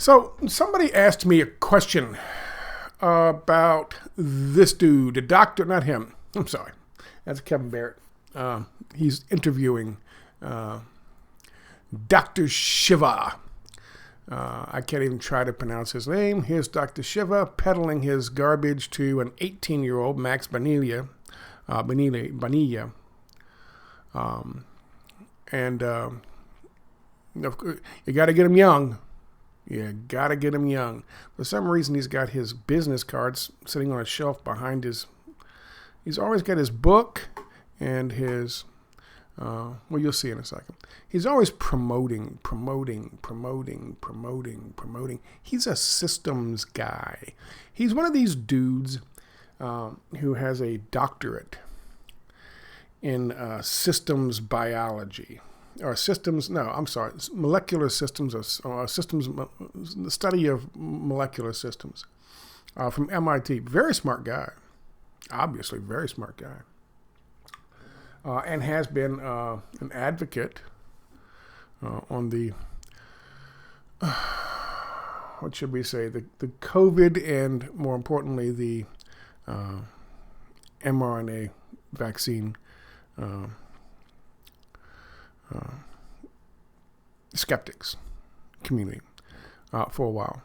So somebody asked me a question about this dude, a doctor, not him. I'm sorry. That's Kevin Barrett. He's interviewing Dr. Shiva. I can't even try to pronounce his name. Here's Dr. Shiva peddling his garbage to an 18-year-old, Max Bonilla. You got to get him young. You got to get him young. For some reason, he's got his business cards sitting on a shelf behind his... He's always got his book and his... well, you'll see in a second. He's always promoting. He's a systems guy. He's one of these dudes who has a doctorate in systems biology. Or systems, no, I'm sorry, molecular systems, or systems, the study of molecular systems from MIT. Very smart guy. Obviously, very smart guy. And has been an advocate on the, what should we say, the COVID and, more importantly, the mRNA vaccine skeptics community for a while.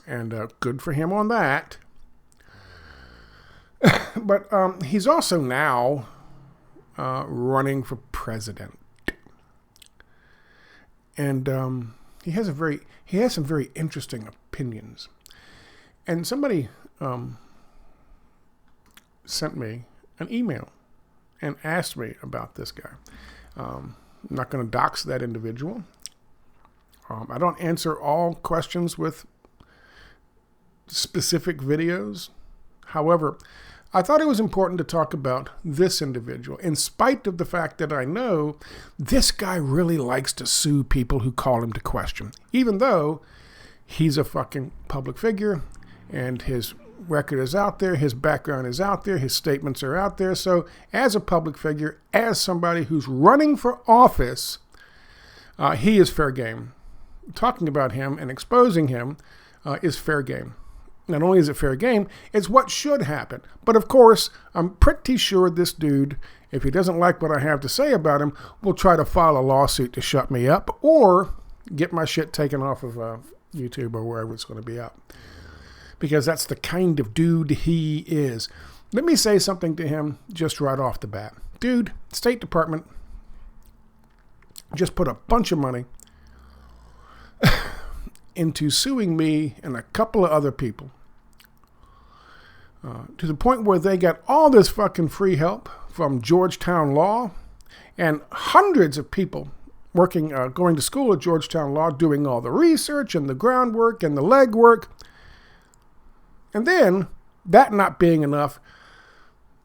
And good for him on that. But he's also now running for president. And he has some very interesting opinions. And somebody sent me an email and asked me about this guy. I'm not going to dox that individual. I don't answer all questions with specific videos. However, I thought it was important to talk about this individual, in spite of the fact that I know this guy really likes to sue people who call him to question, even though he's a fucking public figure and his record is out there, his background is out there, his statements are out there. So as a public figure, as somebody who's running for office, he is fair game. Talking about him and exposing him is fair game. Not only is it fair game, it's what should happen. But of course, I'm pretty sure this dude, if he doesn't like what I have to say about him, will try to file a lawsuit to shut me up or get my shit taken off of YouTube or wherever it's going to be up. Because that's the kind of dude he is. Let me say something to him just right off the bat. Dude, State Department just put a bunch of money into suing me and a couple of other people to the point where they got all this fucking free help from Georgetown Law and hundreds of people working, going to school at Georgetown Law, doing all the research and the groundwork and the legwork. And then, that not being enough,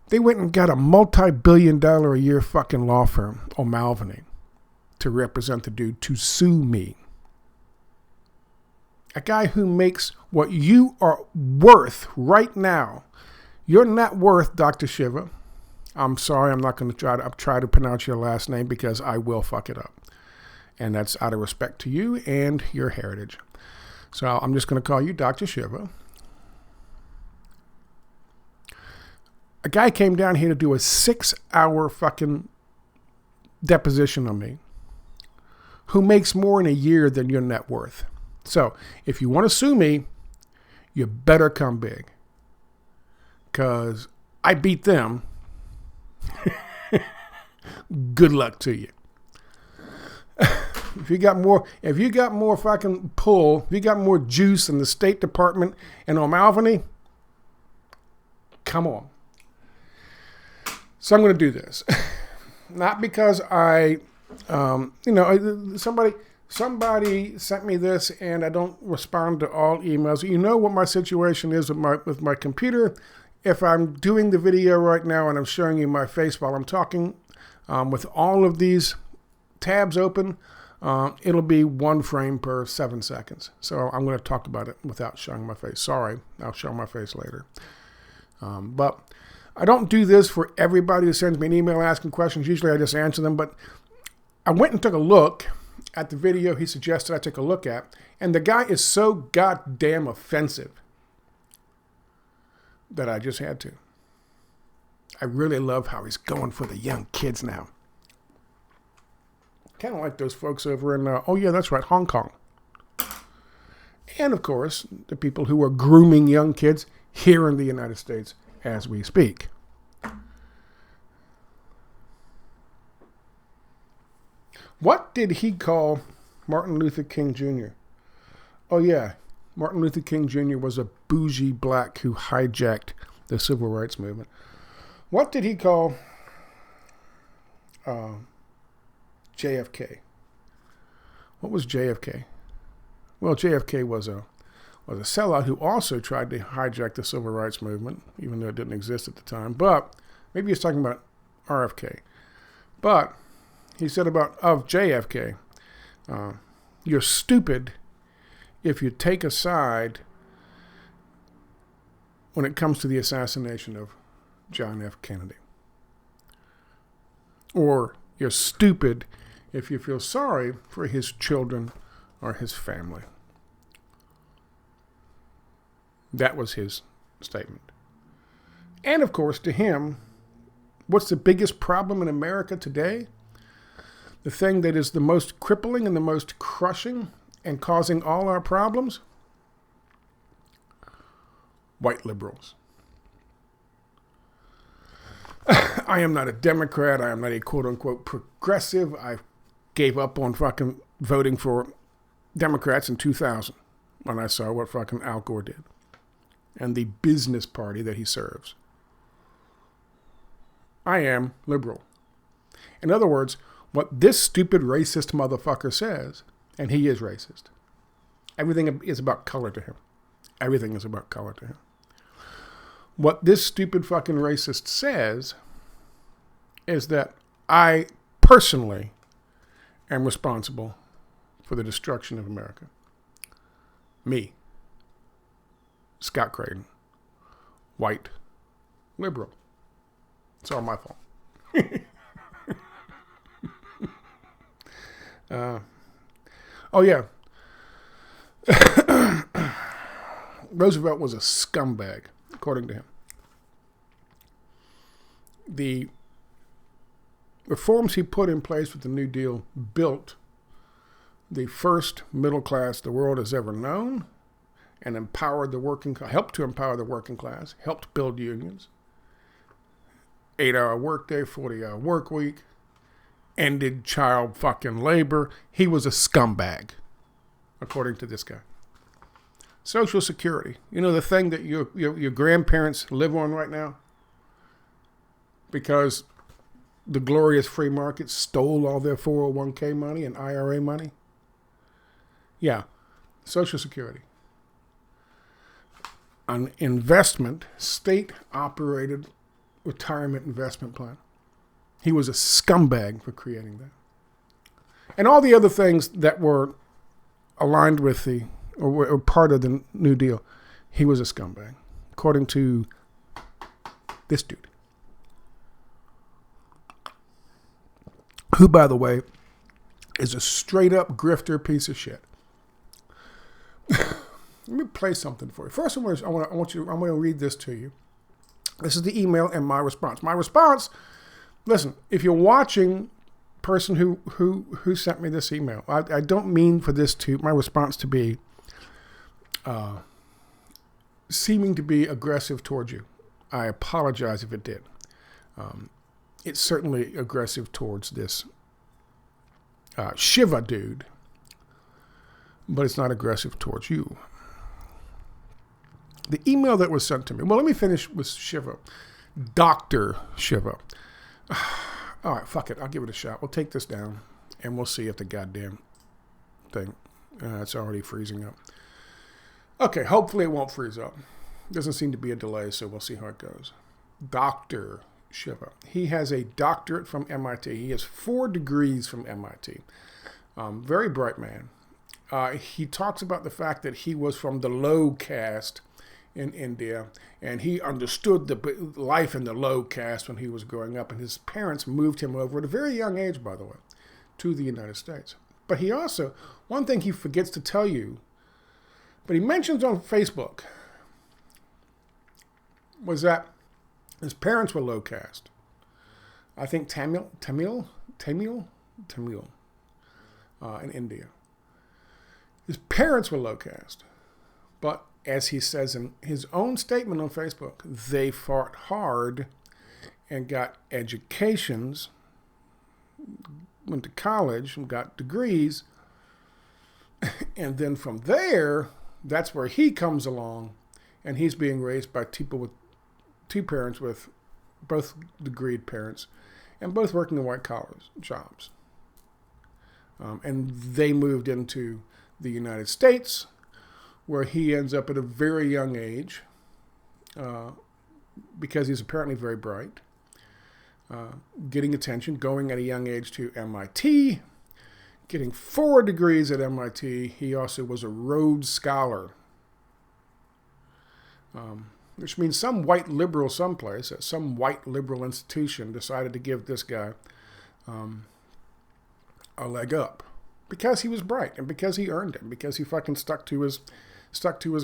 they went and got a multi-billion-dollar-a-year fucking law firm, O'Malveny, to represent the dude, to sue me. A guy who makes what you are worth right now. Your net worth, Dr. Shiva. I'm sorry, I'm not going to try to pronounce your last name because I will fuck it up. And that's out of respect to you and your heritage. So I'm just going to call you Dr. Shiva. A guy came down here to do a 6-hour fucking deposition on me who makes more in a year than your net worth. So if you want to sue me, you better come big. Because I beat them. Good luck to you. If you got more fucking pull, if you got more juice in the State Department and O'Malveny, come on. So I'm going to do this. Not because somebody sent me this and I don't respond to all emails. You know what my situation is with my computer. If I'm doing the video right now and I'm showing you my face while I'm talking, with all of these tabs open, it'll be 1 frame per 7 seconds. So I'm going to talk about it without showing my face. Sorry, I'll show my face later. But I don't do this for everybody who sends me an email asking questions. Usually I just answer them. But I went and took a look at the video he suggested I take a look at, and the guy is so goddamn offensive that I just had to. I really love how he's going for the young kids now. Kind of like those folks over in, oh yeah, that's right, Hong Kong. And of course, the people who are grooming young kids here in the United States as we speak. What did he call Martin Luther King Jr.? Oh yeah, Martin Luther King Jr. was a bougie black who hijacked the civil rights movement. What did he call JFK? What was JFK? Well, JFK was a sellout who also tried to hijack the civil rights movement, even though it didn't exist at the time. But maybe he's talking about RFK. But he said of JFK, you're stupid if you take a side when it comes to the assassination of John F. Kennedy. Or you're stupid if you feel sorry for his children or his family. That was his statement. And of course, to him, what's the biggest problem in America today? The thing that is the most crippling and the most crushing and causing all our problems? White liberals. I am not a Democrat. I am not a quote-unquote progressive. I gave up on fucking voting for Democrats in 2000 when I saw what fucking Al Gore did and the business party that he serves. I am liberal. In other words, what this stupid racist motherfucker says, and he is racist, everything is about color to him. Everything is about color to him. What this stupid fucking racist says is that I personally am responsible for the destruction of America. Me, Scott Creighton, white, liberal. It's all my fault. Oh yeah. Roosevelt was a scumbag, according to him. The reforms he put in place with the New Deal built the first middle class the world has ever known and helped to empower the working class, helped build unions. 8-hour workday, 40-hour work week, ended child fucking labor. He was a scumbag, according to this guy. Social Security, you know, the thing that your grandparents live on right now because the glorious free market stole all their 401k money and IRA money. Yeah, Social Security. An investment, state-operated retirement investment plan. He was a scumbag for creating that. And all the other things that were aligned with or were part of the New Deal, he was a scumbag, according to this dude. Who, by the way, is a straight-up grifter piece of shit. Let me play something for you. First, I'm going to read this to you. This is the email and my response. My response, listen, if you're watching, person who sent me this email, I don't mean for my response to be seeming to be aggressive towards you. I apologize if it did. It's certainly aggressive towards this Shiva dude, but it's not aggressive towards you. The email that was sent to me, well, let me finish with Shiva. Dr. Shiva. All right, fuck it. I'll give it a shot. We'll take this down, and we'll see if the goddamn thing, it's already freezing up. Okay, hopefully it won't freeze up. Doesn't seem to be a delay, so we'll see how it goes. Dr. Shiva. He has a doctorate from MIT. He has 4 degrees from MIT. Very bright man. He talks about the fact that he was from the low caste in India, and he understood the life in the low caste when he was growing up, and his parents moved him over at a very young age, by the way, to the United States. But he also, one thing he forgets to tell you, but he mentions on Facebook, was that his parents were low caste. I think Tamil in India. His parents were low caste. But as he says in his own statement on Facebook, they fought hard and got educations, went to college and got degrees. And then from there, that's where he comes along, and he's being raised by people with two parents with both degreed parents and both working in white collar jobs. And they moved into the United States, where he ends up at a very young age, because he's apparently very bright, getting attention, going at a young age to MIT, getting 4 degrees at MIT. He also was a Rhodes Scholar, which means some white liberal someplace, at some white liberal institution, decided to give this guy a leg up because he was bright and because he earned it, because he fucking stuck to his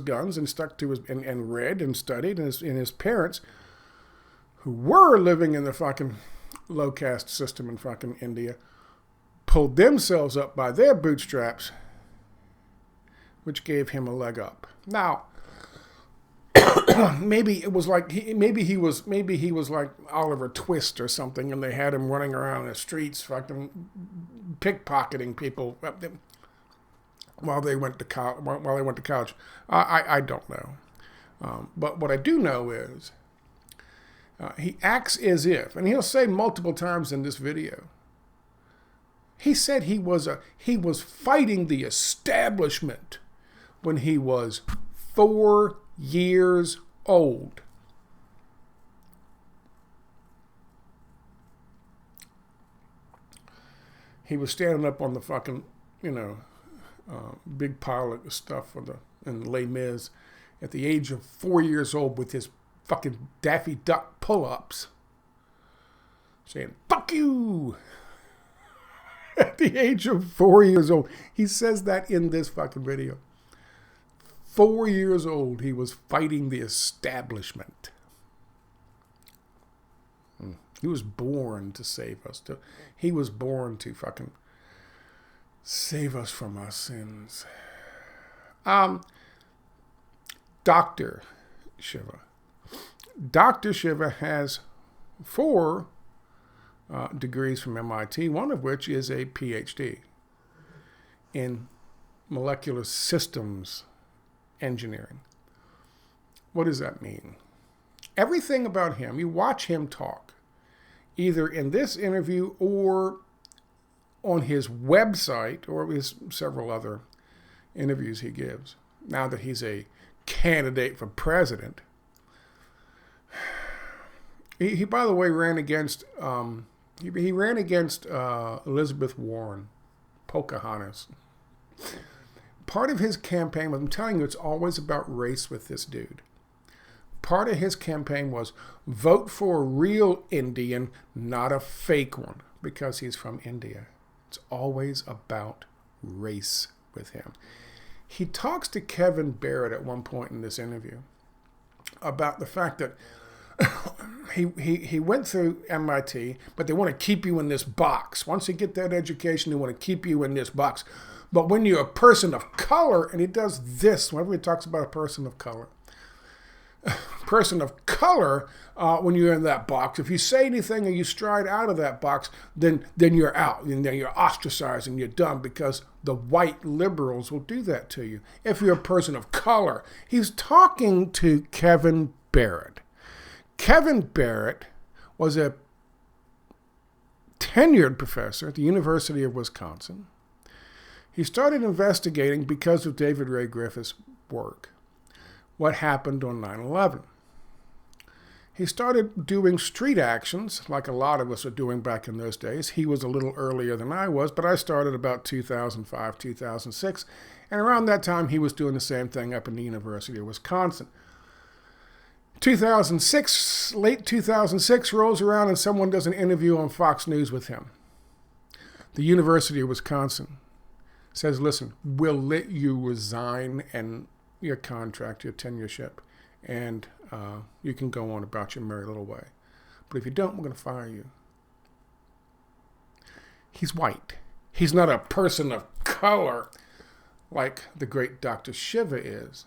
guns and stuck to his and read and studied, and his parents, who were living in the fucking low caste system in fucking India, pulled themselves up by their bootstraps, which gave him a leg up. Now, maybe he was like Oliver Twist or something, and they had him running around the streets, fucking pickpocketing people while they went to college. I don't know, but what I do know is he acts as if, and he'll say multiple times in this video, he said he was fighting the establishment when he was 4 years old. He was standing up on the fucking, big pile of stuff in Les Mis at the age of 4 years old with his fucking Daffy Duck pull-ups, saying, "Fuck you!" At the age of 4 years old. He says that in this fucking video. 4 years old, he was fighting the establishment. He was born to save us. He was born to fucking save us from our sins. Dr. Shiva. Dr. Shiva has 4 degrees from MIT, one of which is a PhD in molecular systems engineering. What does that mean? Everything about him, you watch him talk, either in this interview or on his website or his several other interviews he gives, now that he's a candidate for president. He by the way, ran against Elizabeth Warren, Pocahontas. Part of his campaign was, I'm telling you, it's always about race with this dude. Part of his campaign was vote for a real Indian, not a fake one, because he's from India. It's always about race with him. He talks to Kevin Barrett at one point in this interview about the fact that he went through MIT, but they want to keep you in this box. Once you get that education, they want to keep you in this box. But when you're a person of color, and he does this whenever he talks about a person of color, when you're in that box, if you say anything or you stride out of that box, then you're out, and then you're ostracized and you're done, because the white liberals will do that to you. If you're a person of color, he's talking to Kevin Barrett. Kevin Barrett was a tenured professor at the University of Wisconsin. He started investigating, because of David Ray Griffith's work, what happened on 9/11. He started doing street actions like a lot of us are doing back in those days. He was a little earlier than I was, but I started about 2005, 2006. And around that time, he was doing the same thing up in the University of Wisconsin. 2006, late 2006 rolls around and someone does an interview on Fox News with him. The University of Wisconsin says, listen, we'll let you resign and your contract, your tenureship, and you can go on about your merry little way. But if you don't, we're going to fire you. He's white. He's not a person of color like the great Dr. Shiva is.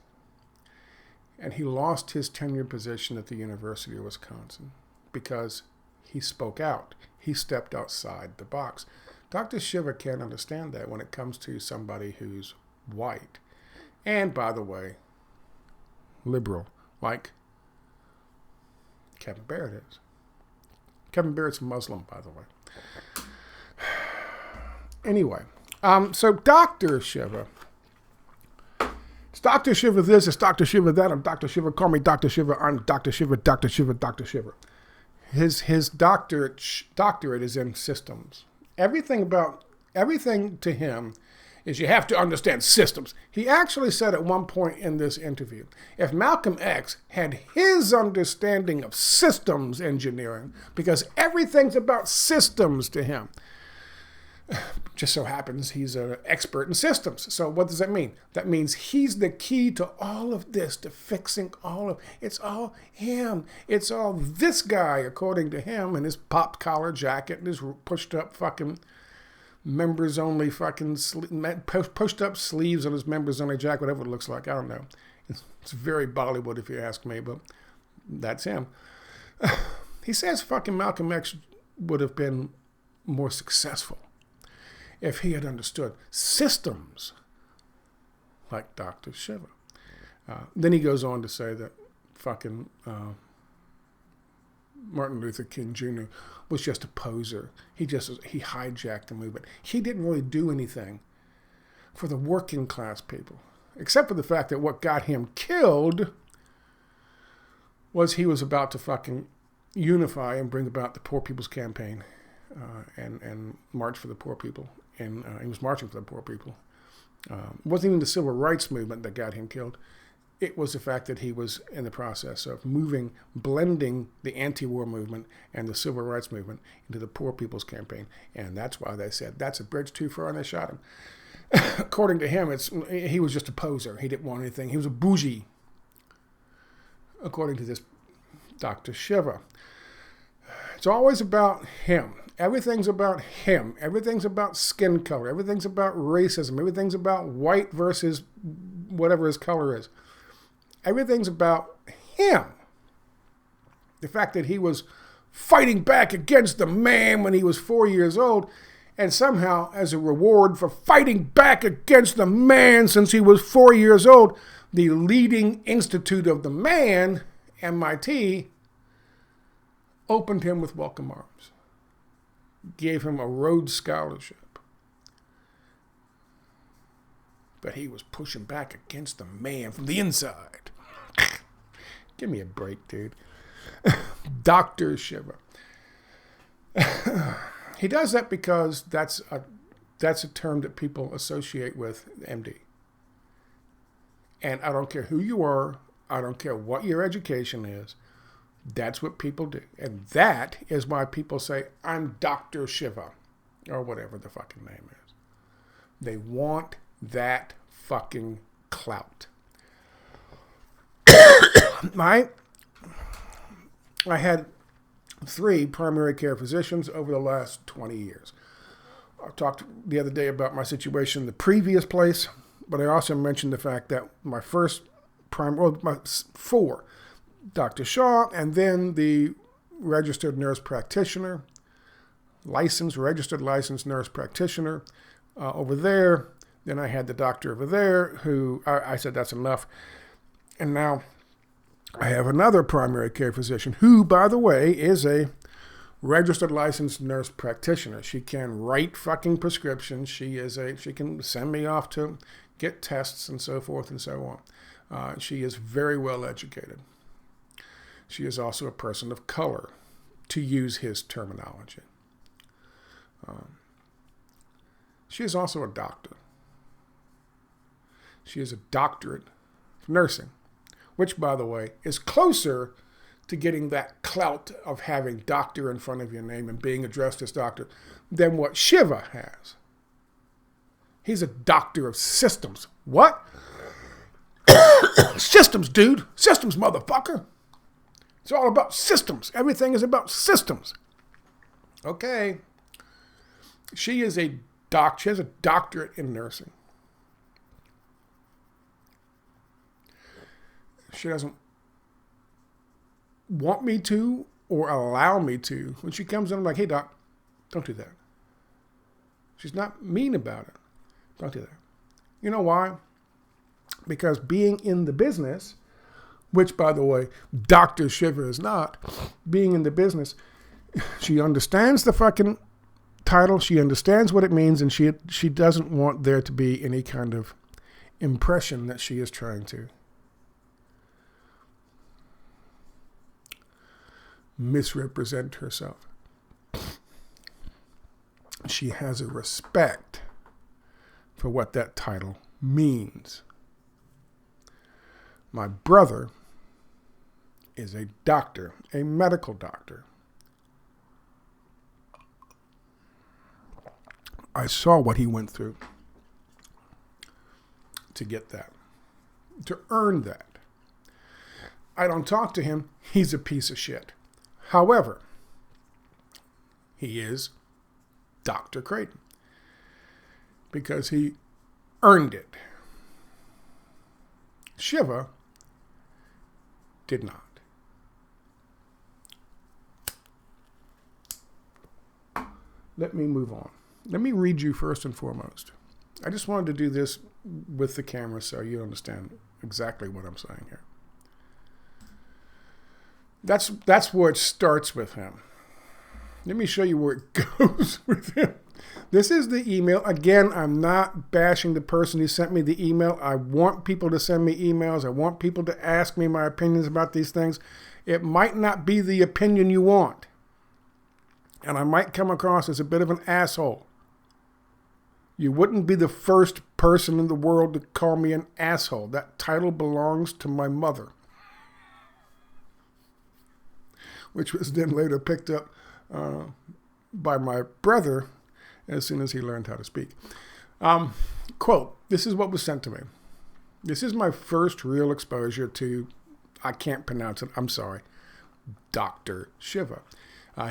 And he lost his tenured position at the University of Wisconsin because he spoke out. He stepped outside the box. Dr. Shiva can't understand that when it comes to somebody who's white. And, by the way, liberal, like Kevin Barrett is. Kevin Barrett's a Muslim, by the way. Anyway, so Dr. Shiva. It's Dr. Shiva this, it's Dr. Shiva that, I'm Dr. Shiva, call me Dr. Shiva, I'm Dr. Shiva, Dr. Shiva, Dr. Shiva. His doctorate is in systems. Everything to him is you have to understand systems. He actually said at one point in this interview, if Malcolm X had his understanding of systems engineering, because everything's about systems to him, just so happens he's an expert in systems. So what does that mean? That means he's the key to all of this, to fixing all of, it's all him. It's all this guy, according to him, and his popped collar jacket and his pushed up fucking members only fucking pushed up sleeves on his members only jacket, whatever it looks like. I don't know. It's very Bollywood if you ask me, but that's him. He says fucking Malcolm X would have been more successful if he had understood systems like Dr. Shiva. Then he goes on to say that fucking Martin Luther King Jr. was just a poser. He hijacked the movement. He didn't really do anything for the working class people, except for the fact that what got him killed was he was about to fucking unify and bring about the Poor People's Campaign and march for the poor people. And he was marching for the poor people. It wasn't even the civil rights movement that got him killed. It was the fact that he was in the process of blending the anti-war movement and the civil rights movement into the Poor People's Campaign. And that's why they said, that's a bridge too far, and they shot him. According to him, he was just a poser. He didn't want anything. He was a bougie, according to this Dr. Shiva. It's always about him. Everything's about him. Everything's about skin color. Everything's about racism. Everything's about white versus whatever his color is. Everything's about him. The fact that he was fighting back against the man when he was 4 years old, and somehow, as a reward for fighting back against the man since he was 4 years old, the leading institute of the man, MIT, opened him with welcome arms. Gave him a Rhodes Scholarship. But he was pushing back against the man from the inside. Give me a break, dude. Dr. Shiva. He does that because that's a term that people associate with MD. And I don't care who you are. I don't care what your education is. That's what people do. And that is why people say, I'm Dr. Shiva, or whatever the fucking name is. They want that fucking clout. I had 3 primary care physicians over the last 20 years. I talked the other day about my situation in the previous place, but I also mentioned the fact that my 4, Dr. Shaw, and then the registered nurse practitioner, registered licensed nurse practitioner over there. Then I had the doctor over there who I said that's enough. And now I have another primary care physician who, by the way, is a registered licensed nurse practitioner. She can write fucking prescriptions. She can send me off to get tests and so forth and so on. She is very well educated. She is also a person of color, to use his terminology. She is also a doctor. She is a doctorate of nursing, which, by the way, is closer to getting that clout of having doctor in front of your name and being addressed as doctor than what Shiva has. He's a doctor of systems. What? Systems, dude. Systems, motherfucker. It's all about systems. Everything is about systems. Okay. She is a doc. She has a doctorate in nursing. She doesn't want me to or allow me to. When she comes in, I'm like, hey, doc, don't do that. She's not mean about it. Don't do that. You know why? Because being in the business, which, by the way, Dr. Shiva is not, being in the business, she understands the fucking title. She understands what it means, and she doesn't want there to be any kind of impression that she is trying to misrepresent herself. She has a respect for what that title means. My brother is a doctor, a medical doctor. I saw what he went through to get that, to earn that. I don't talk to him. He's a piece of shit. However, he is Dr. Creighton because he earned it. Shiva did not. Let me move on. Let me read you first and foremost. I just wanted to do this with the camera so you understand exactly what I'm saying here. That's where it starts with him. Let me show you where it goes with him. This is the email. Again, I'm not bashing the person who sent me the email. I want people to send me emails. I want people to ask me my opinions about these things. It might not be the opinion you want. And I might come across as a bit of an asshole. You wouldn't be the first person in the world to call me an asshole. That title belongs to my mother, which was then later picked up by my brother as soon as he learned how to speak. Quote, this is what was sent to me. This is my first real exposure to, I can't pronounce it, I'm sorry, Dr. Shiva.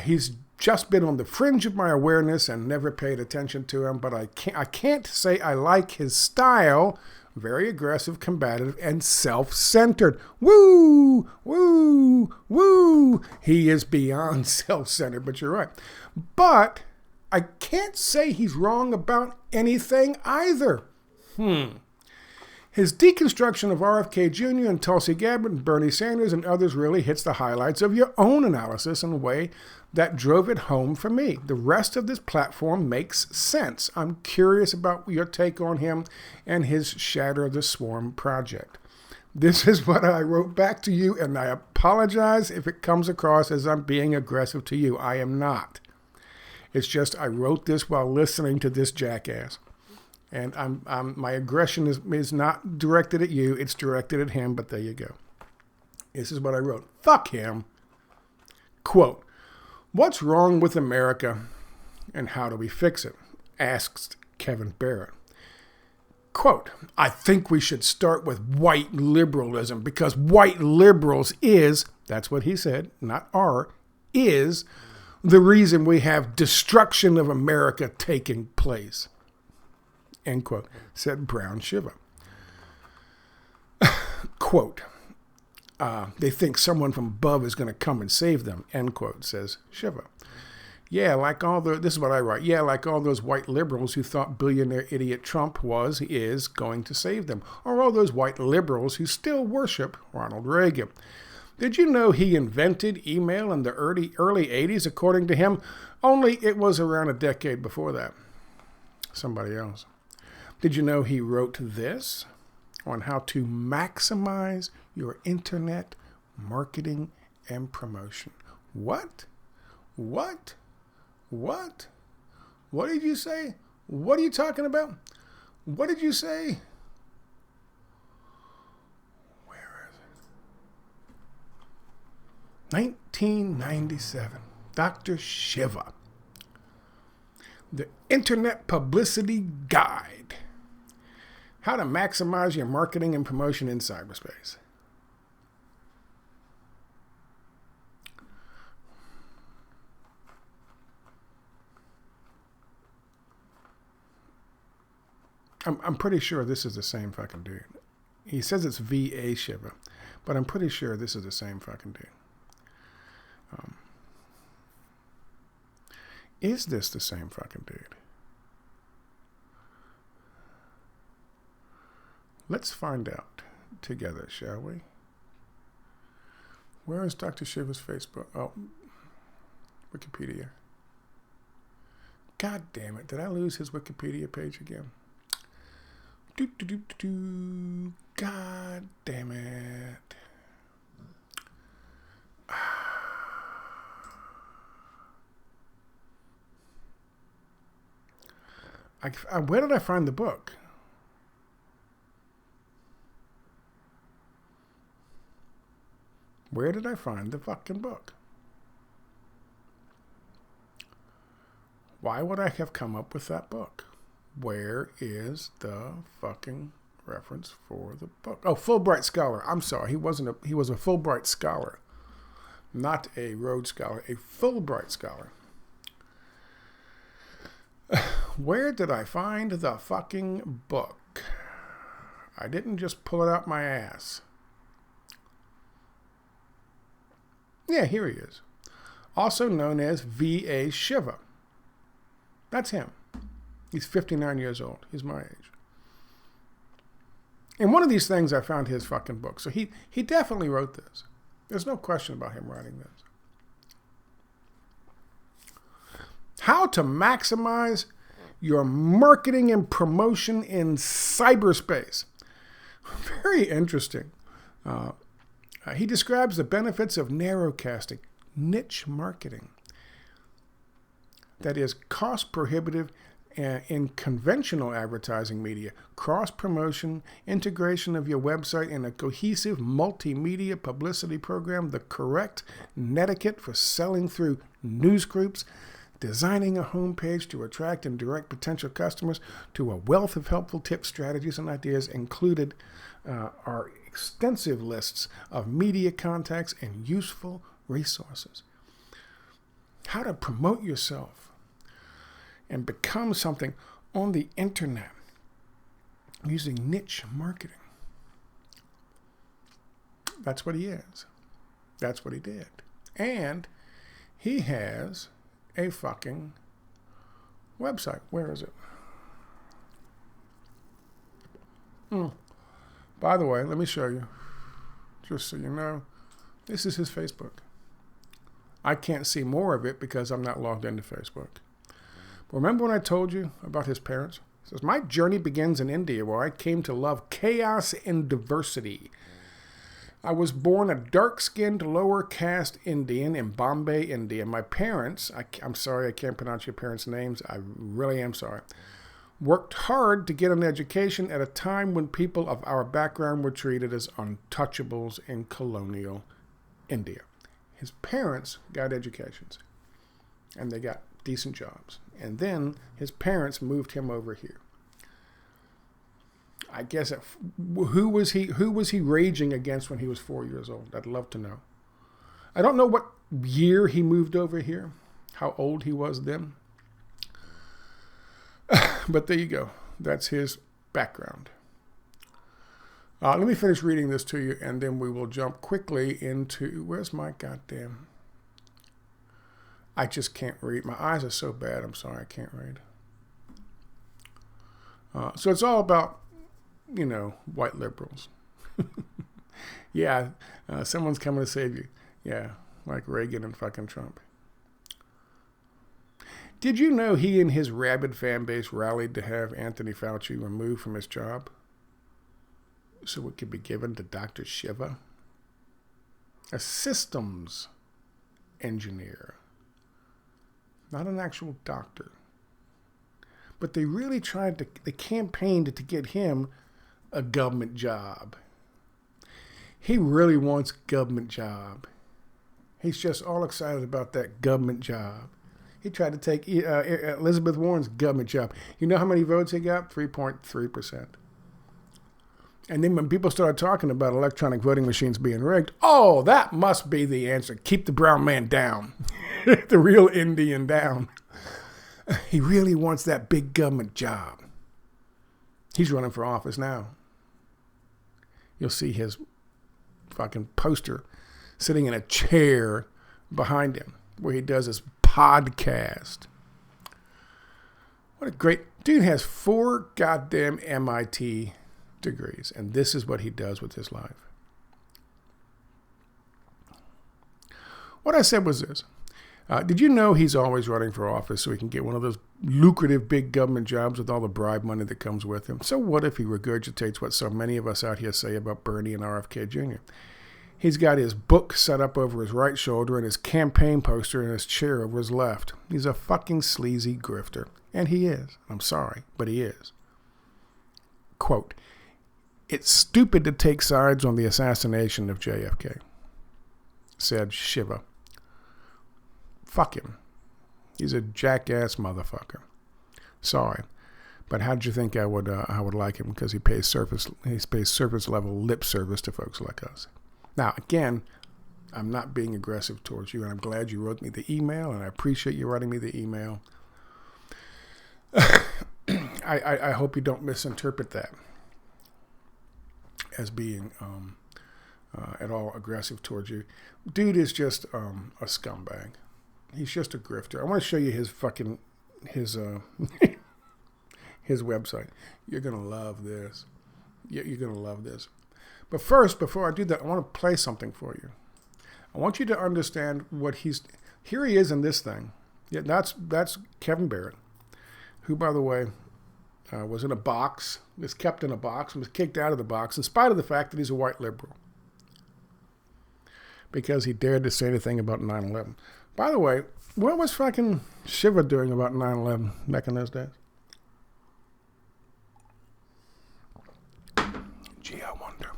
He's just been on the fringe of my awareness and never paid attention to him, but I can't say I like his style. Very aggressive, combative, and self-centered. Woo! Woo! Woo! He is beyond self-centered, but you're right. But I can't say he's wrong about anything either. His deconstruction of RFK Jr. and Tulsi Gabbard and Bernie Sanders and others really hits the highlights of your own analysis in a way that drove it home for me. The rest of this platform makes sense. I'm curious about your take on him and his Shatter the Swarm project. This is what I wrote back to you, and I apologize if it comes across as I'm being aggressive to you. I am not. It's just I wrote this while listening to this jackass. And my aggression is not directed at you. It's directed at him, but there you go. This is what I wrote. Fuck him. Quote, what's wrong with America and how do we fix it? Asks Kevin Barrett. Quote, I think we should start with white liberalism because white liberals is, that's what he said, not are, is the reason we have destruction of America taking place. End quote, said Brown Shiva. Quote, they think someone from above is going to come and save them, end quote, says Shiva. Yeah, this is what I write. Yeah, like all those white liberals who thought billionaire idiot Trump is going to save them. Or all those white liberals who still worship Ronald Reagan. Did you know he invented email in the early 80s, according to him? Only it was around a decade before that. Somebody else. Did you know he wrote this on how to maximize your internet marketing and promotion? What? What? What? What did you say? What are you talking about? What did you say? Where is it? 1997. Dr. Shiva. The Internet Publicity Guide. How to maximize your marketing and promotion in cyberspace. I'm pretty sure this is the same fucking dude. He says it's V.A. Shiva, but I'm pretty sure this is the same fucking dude. Is this the same fucking dude? Let's find out together, shall we? Where is Dr. Shiva's Facebook? Oh, Wikipedia. God damn it. Did I lose his Wikipedia page again? God damn it. Where did I find the book? Where did I find the fucking book? Why would I have come up with that book? Where is the fucking reference for the book? Oh, Fulbright Scholar. I'm sorry. He was a Fulbright Scholar. Not a Rhodes Scholar. A Fulbright Scholar. Where did I find the fucking book? I didn't just pull it out my ass. Yeah, here he is. Also known as V.A. Shiva. That's him. He's 59 years old. He's my age. In one of these things, I found his fucking book. So he definitely wrote this. There's no question about him writing this. How to maximize your marketing and promotion in cyberspace. Very interesting. He describes the benefits of narrowcasting, niche marketing. That is cost prohibitive in conventional advertising media, cross-promotion, integration of your website in a cohesive multimedia publicity program, the correct netiquette for selling through news groups, designing a homepage to attract and direct potential customers to a wealth of helpful tips, strategies, and ideas. Included are extensive lists of media contacts and useful resources. How to promote yourself and become something on the internet using niche marketing. That's what he is. That's what he did. And he has a fucking website. Where is it? By the way, let me show you. Just so you know, this is his Facebook. I can't see more of it because I'm not logged into Facebook. Remember when I told you about his parents? He says, my journey begins in India, where I came to love chaos and diversity. I was born a dark-skinned, lower-caste Indian in Bombay, India. My parents, I'm sorry I can't pronounce your parents' names. I really am sorry. Worked hard to get an education at a time when people of our background were treated as untouchables in colonial India. His parents got educations, and they got decent jobs. And then his parents moved him over here. I guess who was he raging against when he was 4 years old? I'd love to know. I don't know what year he moved over here, how old he was then. But there you go. That's his background. Let me finish reading this to you, and then we will jump quickly into, where's my goddamn... I just can't read. My eyes are so bad. I'm sorry. I can't read. So it's all about, white liberals. Yeah. Someone's coming to save you. Yeah. Like Reagan and fucking Trump. Did you know he and his rabid fan base rallied to have Anthony Fauci removed from his job so it could be given to Dr. Shiva? A systems engineer. Not an actual doctor. But they really they campaigned to get him a government job. He really wants a government job. He's just all excited about that government job. He tried to take Elizabeth Warren's government job. You know how many votes he got? 3.3%. And then when people started talking about electronic voting machines being rigged, oh, that must be the answer. Keep the brown man down. The real Indian down. He really wants that big government job. He's running for office now. You'll see his fucking poster sitting in a chair behind him where he does his podcast. What a great... Dude has 4 goddamn MIT degrees, and this is what he does with his life. What I said was this. Did you know he's always running for office so he can get one of those lucrative big government jobs with all the bribe money that comes with him? So what if he regurgitates what so many of us out here say about Bernie and RFK Jr.? He's got his book set up over his right shoulder and his campaign poster in his chair over his left. He's a fucking sleazy grifter. And he is. I'm sorry, but he is. Quote, "It's stupid to take sides on the assassination of JFK," said Shiva. Fuck him. He's a jackass motherfucker. Sorry, but how did you think I would like him? Because he pays surface level lip service to folks like us. Now, again, I'm not being aggressive towards you, and I'm glad you wrote me the email, and I appreciate you writing me the email. I hope you don't misinterpret that as being at all aggressive towards you. Dude is just a scumbag. He's just a grifter. I want to show you his fucking his website. You're gonna love this. You're gonna love this. But first, before I do that, I want to play something for you. I want you to understand what he's. Here he is in this thing. Yeah, that's Kevin Barrett, who, by the way, was in a box, was kept in a box, and was kicked out of the box in spite of the fact that he's a white liberal. Because he dared to say anything about 9/11. By the way, what was fucking Shiva doing about 9/11 back in those days? Gee, I wonder.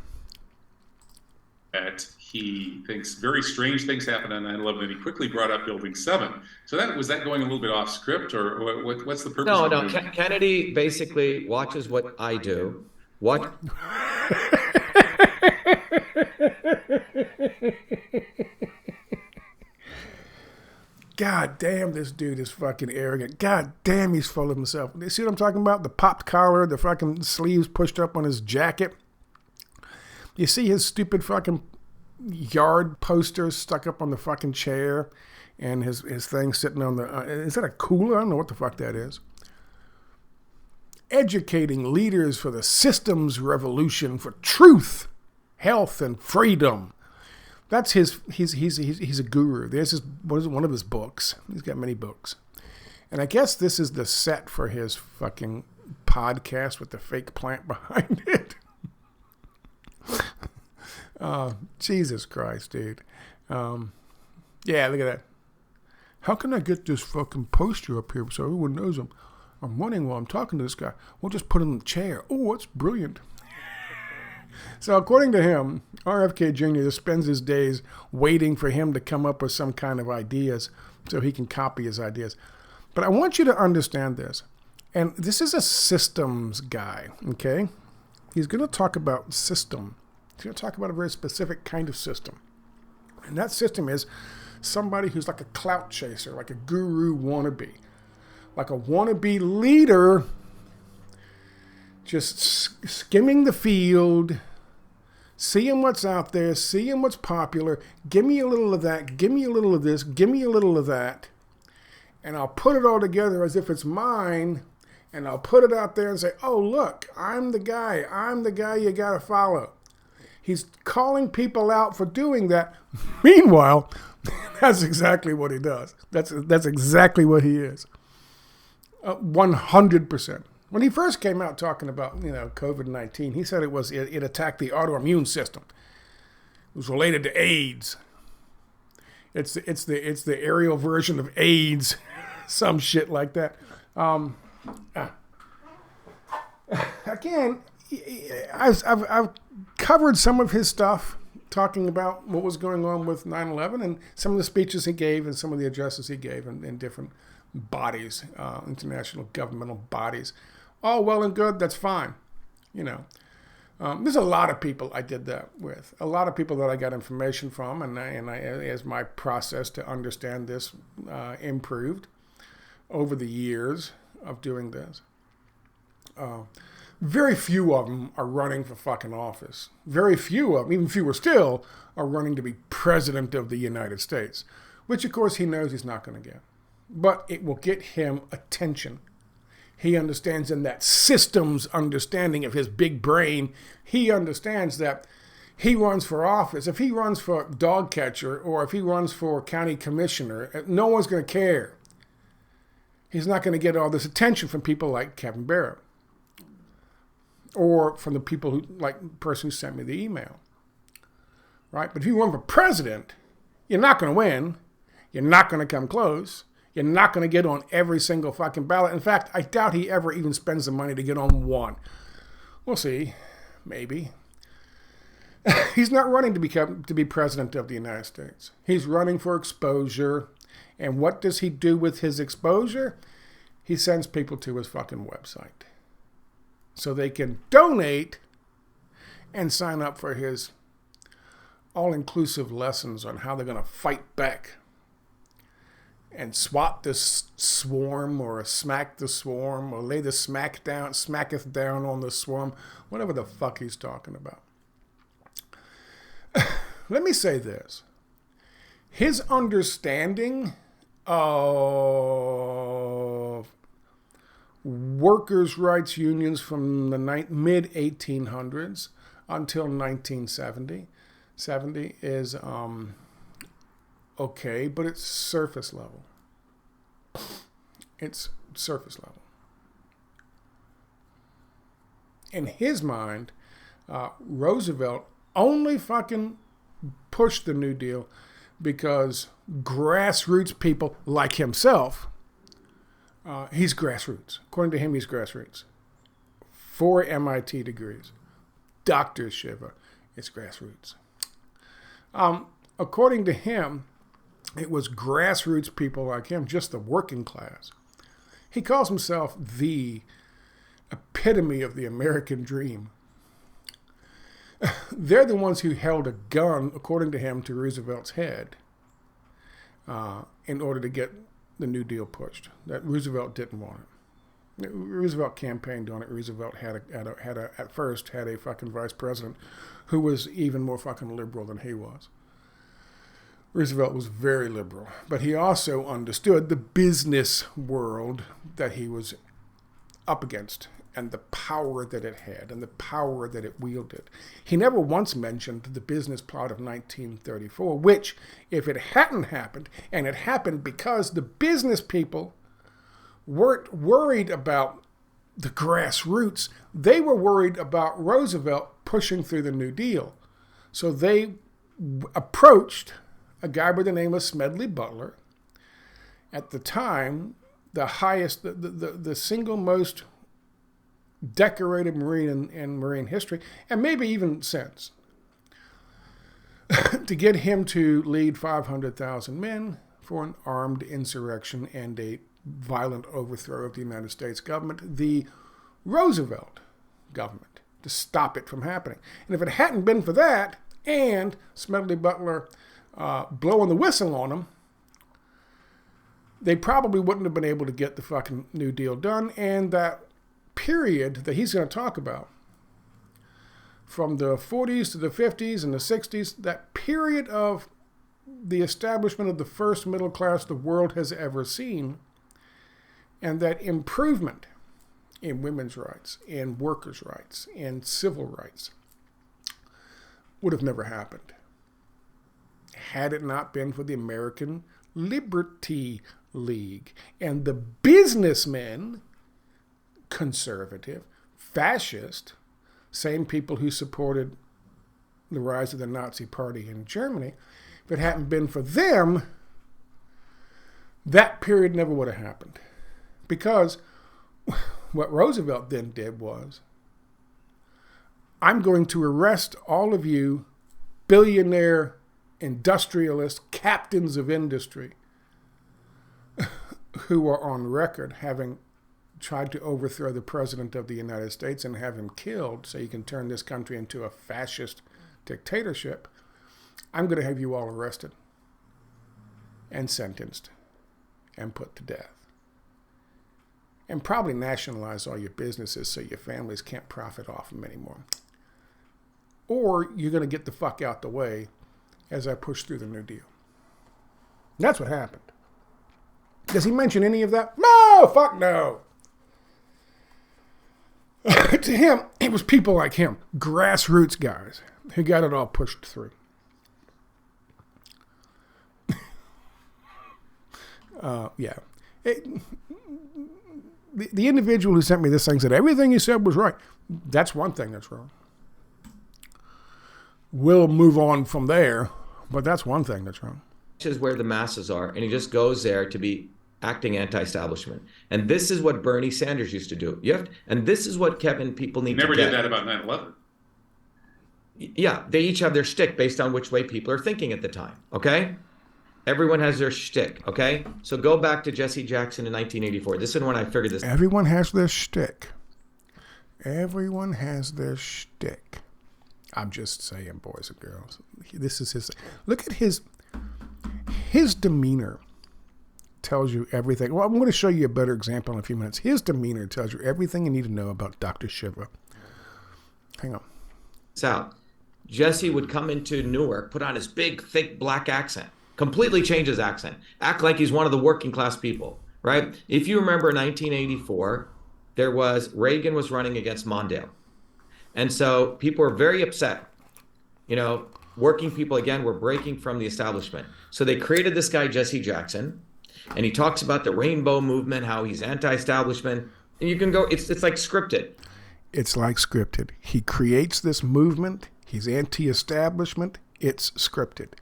He thinks very strange things happened on 9/11, and he quickly brought up Building 7. So was that going a little bit off script, or what's the purpose? No. Kennedy basically watches what I do. What? God damn, this dude is fucking arrogant. God damn, he's full of himself. You see what I'm talking about? The popped collar, the fucking sleeves pushed up on his jacket. You see his stupid fucking yard posters stuck up on the fucking chair, and his thing sitting on the... is that a cooler? I don't know what the fuck that is. Educating leaders for the systems revolution for truth, health, and freedom. That's his... He's a guru. There's one of his books. He's got many books. And I guess this is the set for his fucking podcast with the fake plant behind it. Jesus Christ, dude. Yeah, look at that. How can I get this fucking poster up here so everyone knows I'm running while I'm talking to this guy? We'll just put him in the chair. Oh, that's brilliant. So according to him, RFK Jr. just spends his days waiting for him to come up with some kind of ideas so he can copy his ideas. But I want you to understand this. And this is a systems guy, okay? He's going to talk about system. He's going to talk about a very specific kind of system. And that system is somebody who's like a clout chaser, like a guru wannabe. Like a wannabe leader just skimming the field, seeing what's out there, seeing what's popular. Give me a little of that. Give me a little of this. Give me a little of that. And I'll put it all together as if it's mine. And I'll put it out there and say, oh, look, I'm the guy. I'm the guy you got to follow. He's calling people out for doing that. Meanwhile, that's exactly what he does. That's exactly what he is. 100%. When he first came out talking about, COVID-19, he said it attacked the autoimmune system. It was related to AIDS. It's the aerial version of AIDS, some shit like that. Again, I've covered some of his stuff talking about what was going on with 9/11 and some of the speeches he gave and some of the addresses he gave in different bodies, international governmental bodies. All well and good, that's fine. There's a lot of people I did that with. A lot of people that I got information from, and as my process to understand this improved over the years of doing this. Very few of them are running for fucking office. Very few of them, even fewer still, are running to be president of the United States, which of course he knows he's not going to get. But it will get him attention. He understands in that systems understanding of his big brain, he understands that he runs for office. If he runs for dog catcher or if he runs for county commissioner, no one's going to care. He's not going to get all this attention from people like Kevin Barrett or from the people who, like the person who sent me the email. Right? But if you run for president, you're not going to win. You're not going to come close. You're not going to get on every single fucking ballot. In fact, I doubt he ever even spends the money to get on one. We'll see. Maybe. He's not running to be president of the United States. He's running for exposure. And what does he do with his exposure? He sends people to his fucking website so they can donate and sign up for his all-inclusive lessons on how they're going to fight back and swat this swarm or smack the swarm or lay the smacketh down on the swarm, whatever the fuck he's talking about. Let me say this. His understanding of workers' rights unions from the mid-1800s until 1970 is okay, but it's surface level. It's surface level. In his mind, Roosevelt only fucking pushed the New Deal because grassroots people like himself, he's grassroots. According to him, he's grassroots. 4 MIT degrees. Dr. Shiva, it's grassroots. According to him, it was grassroots people like him, just the working class. He calls himself the epitome of the American dream. They're the ones who held a gun, according to him, to Roosevelt's head in order to get the New Deal pushed. That Roosevelt didn't want it. Roosevelt campaigned on it. Roosevelt at first had a fucking vice president who was even more fucking liberal than he was. Roosevelt was very liberal, but he also understood the business world that he was up against and the power that it had and the power that it wielded. He never once mentioned the business plot of 1934, which, if it hadn't happened, and it happened because the business people weren't worried about the grassroots, they were worried about Roosevelt pushing through the New Deal. So they approached a guy by the name of Smedley Butler, at the time the single most decorated Marine in Marine history, and maybe even since, to get him to lead 500,000 men for an armed insurrection and a violent overthrow of the United States government, the Roosevelt government, to stop it from happening. And if it hadn't been for that, and Smedley Butler blowing the whistle on them, they probably wouldn't have been able to get the fucking New Deal done. And that period that he's going to talk about, from the 40s to the 50s and the 60s, that period of the establishment of the first middle class the world has ever seen, and that improvement in women's rights, in workers' rights, in civil rights, would have never happened had it not been for the American Liberty League and the businessmen, conservative, fascist, same people who supported the rise of the Nazi Party in Germany. If it hadn't been for them, that period never would have happened. Because what Roosevelt then did was, I'm going to arrest all of you billionaire industrialists, captains of industry, who are on record having tried to overthrow the president of the United States and have him killed so you can turn this country into a fascist dictatorship, I'm going to have you all arrested and sentenced and put to death. And probably nationalize all your businesses so your families can't profit off them anymore. Or you're going to get the fuck out the way as I push through the New Deal. That's what happened. Does he mention any of that? No, fuck no. To him, it was people like him, grassroots guys, who got it all pushed through. Yeah. The individual who sent me this thing said everything he said was right. That's one thing that's wrong. We'll move on from there, but that's one thing that's wrong. This is where the masses are, and he just goes there to be acting anti-establishment. And this is what Bernie Sanders used to do. And this is what, Kevin, people need to get. Never did that about 9/11. Yeah, they each have their shtick based on which way people are thinking at the time, okay? Everyone has their shtick, okay? So go back to Jesse Jackson in 1984. This is when I figured this. Everyone has their shtick. Everyone has their shtick. I'm just saying, boys and girls. This is his. Look at his demeanor. Tells you everything. Well, I'm going to show you a better example in a few minutes. His demeanor tells you everything you need to know about Dr. Shiva. Hang on. Out. Jesse would come into Newark, put on his big, thick black accent, completely change his accent, act like he's one of the working class people, right? If you remember 1984, Reagan was running against Mondale. And so people were very upset. Working people, again, were breaking from the establishment. So they created this guy, Jesse Jackson, and he talks about the rainbow movement, how he's anti-establishment. And you can go, it's like scripted. It's like scripted. He creates this movement. He's anti-establishment. It's scripted.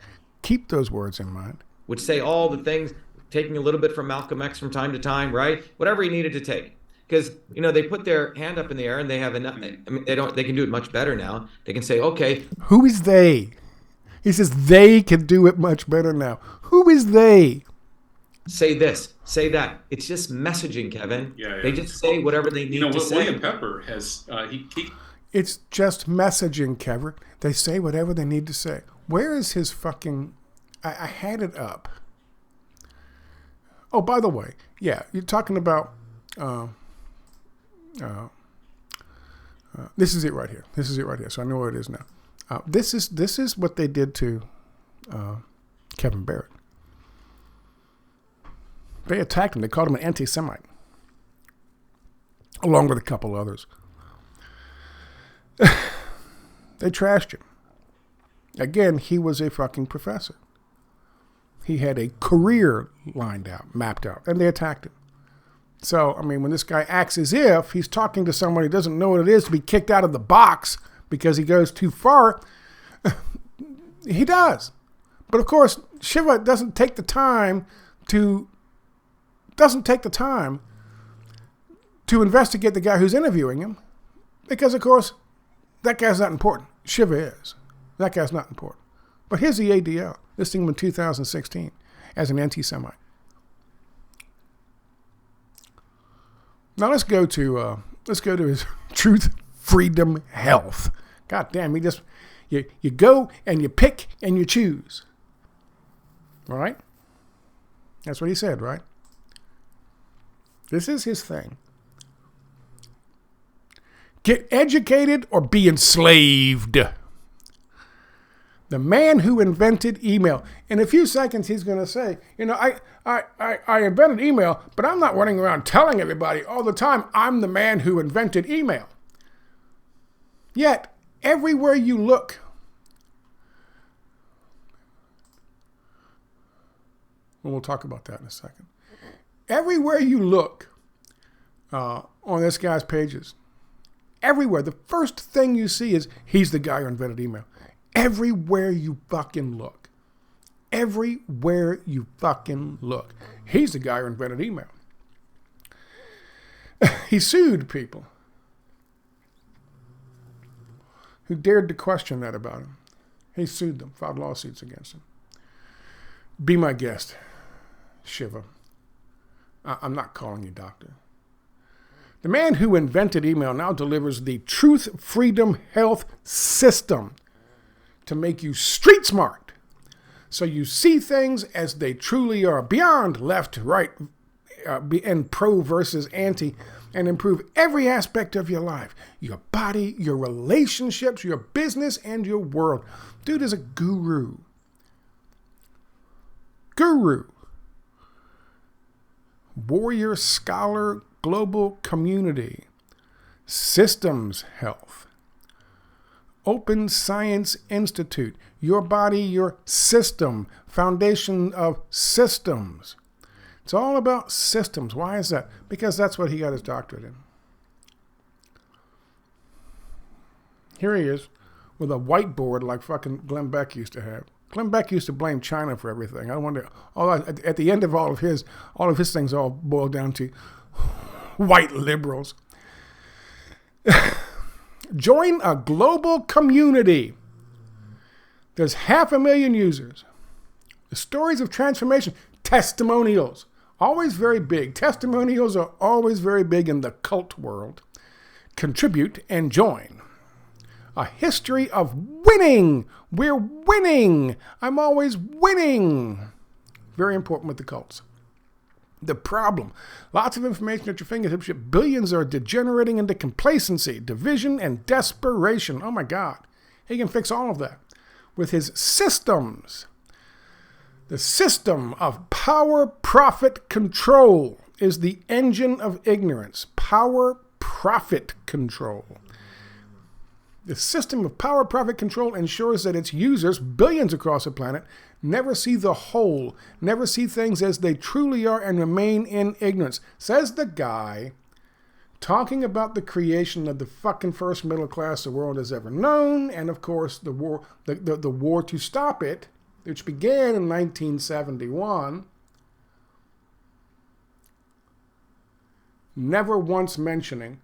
Keep those words in mind. Would say all the things, taking a little bit from Malcolm X from time to time, right? Whatever he needed to take. Because, they put their hand up in the air and they have enough. I mean, they can do it much better now. They can say, okay. Who is they? He says they can do it much better now. Who is they? Say this, say that. It's just messaging, Kevin. Yeah. They just say whatever they need to say. William Pepper has, It's just messaging, Kevin. They say whatever they need to say. Where is his fucking... I had it up. Oh, by the way, yeah, you're talking about... this is it right here. This is it right here. So I know where it is now. This is what they did to Kevin Barrett. They attacked him. They called him an anti-Semite, along with a couple others. They trashed him. Again, he was a fucking professor. He had a career mapped out, and they attacked him. So, I mean, when this guy acts as if he's talking to someone who doesn't know what it is to be kicked out of the box because he goes too far, he does. But of course, Shiva doesn't take the time to investigate the guy who's interviewing him because, of course, that guy's not important. Shiva is. That guy's not important. But here's the ADL, listing him in 2016 as an anti-Semite. Now let's go to his Truth, Freedom, Health. God damn, you go and you pick and you choose. All right? That's what he said, right? This is his thing. Get educated or be enslaved. The man who invented email. In a few seconds, he's going to say, I invented email, but I'm not running around telling everybody all the time I'm the man who invented email. Yet, everywhere you look, and we'll talk about that in a second. Everywhere you look on this guy's pages, everywhere, the first thing you see is he's the guy who invented email. Everywhere you fucking look. Everywhere you fucking look. He's the guy who invented email. He sued people who dared to question that about him. He sued them, filed lawsuits against him. Be my guest, Shiva. I'm not calling you doctor. The man who invented email now delivers the Truth Freedom Health System to make you street smart, so you see things as they truly are, beyond left, right, and pro versus anti, and improve every aspect of your life, your body, your relationships, your business, and your world. Dude is a guru. Guru. Warrior Scholar Global Community. Systems Health. Open Science Institute. Your body, your system. Foundation of systems. It's all about systems. Why is that? Because that's what he got his doctorate in. Here he is with a whiteboard like fucking Glenn Beck used to have. Glenn Beck used to blame China for everything. I wonder, at the end of all of his things all boiled down to white liberals. Join a global community. There's 500,000 users. The stories of transformation, testimonials, always very big. Testimonials are always very big in the cult world. Contribute and join. A history of winning. We're winning. I'm always winning. Very important with the cults. The problem, lots of information at your fingertips, yet billions are degenerating into complacency, division, and desperation. Oh my God. He can fix all of that with his systems. The system of power, profit, control is the engine of ignorance. Power, profit, control. The system of power, profit, control ensures that its users, billions across the planet, never see the whole, never see things as they truly are, and remain in ignorance. Says the guy talking about the creation of the fucking first middle class the world has ever known, and of course the war to stop it, which began in 1971, never once mentioning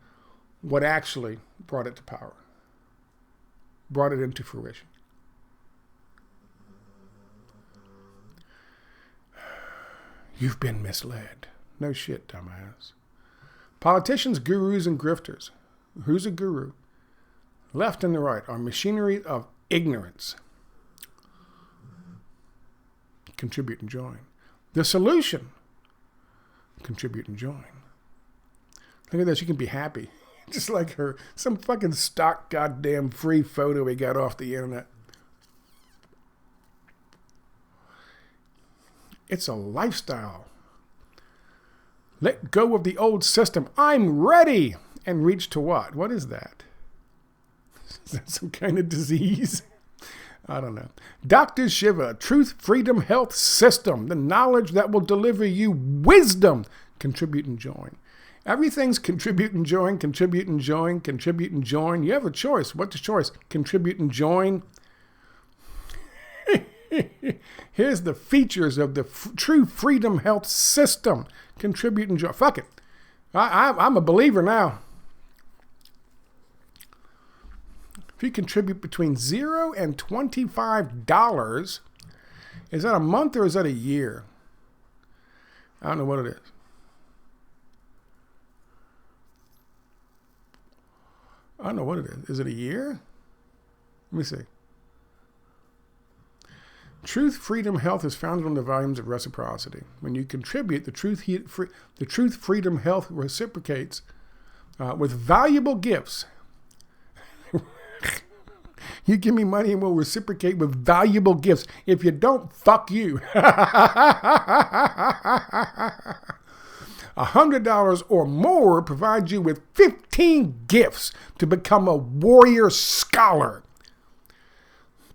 what actually brought it to power, brought it into fruition. You've been misled. No shit, dumbass. Politicians, gurus, and grifters. Who's a guru? Left and the right are machinery of ignorance. Contribute and join. The solution. Contribute and join. Look at this. You can be happy. Just like her. Some fucking stock goddamn free photo we got off the internet. It's a lifestyle. Let go of the old system. I'm ready. And reach to what? What is that? Is that some kind of disease? I don't know. Dr. Shiva, Truth, Freedom, Health System. The knowledge that will deliver you wisdom. Contribute and join. Everything's contribute and join, contribute and join, contribute and join. You have a choice. What's the choice? Contribute and join. Here's the features of the True Freedom Health System. Contribute and join. Fuck it. I'm a believer now. If you contribute between $0 and $25, is that a month or is that a year? I don't know what it is. I don't know what it is. Is it a year? Let me see. Truth, Freedom, Health is founded on the volumes of reciprocity. When you contribute, the Truth, Freedom, Health reciprocates with valuable gifts. You give me money and we'll reciprocate with valuable gifts. If you don't, fuck you. $100 or more provides you with 15 gifts to become a warrior scholar.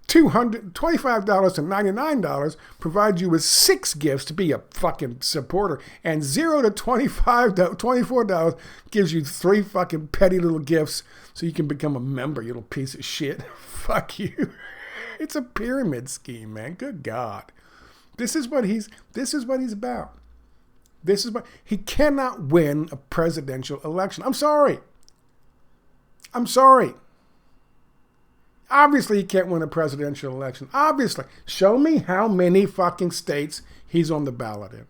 $25 to $99 provides you with 6 gifts to be a fucking supporter. And $0 to $24 gives you 3 fucking petty little gifts so you can become a member, you little piece of shit. Fuck you. It's a pyramid scheme, man. Good God. This is what he's about. He cannot win a presidential election. I'm sorry. Obviously, he can't win a presidential election. Obviously. Show me how many fucking states he's on the ballot in.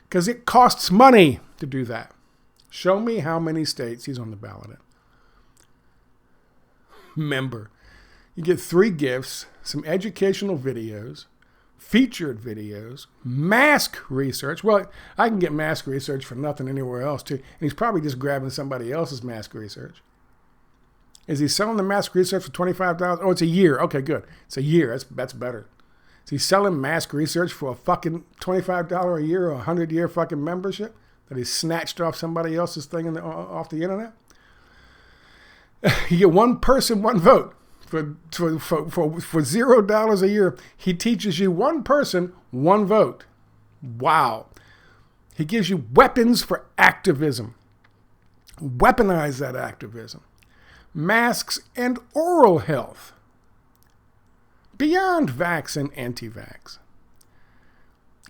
Because it costs money to do that. Show me how many states he's on the ballot in. Member. You get 3 gifts, some educational videos, featured videos, mask research. Well, I can get mask research for nothing anywhere else, too. And he's probably just grabbing somebody else's mask research. Is he selling the mask research for $25? Oh, it's a year. Okay, good. It's a year. That's better. Is he selling mask research for a fucking $25 a year or 100-year fucking membership that he snatched off somebody else's thing off the internet? You get one person, one vote. For $0 a year, he teaches you one person, one vote. Wow. He gives you weapons for activism. Weaponize that activism. Masks and oral health. Beyond vax and anti-vax.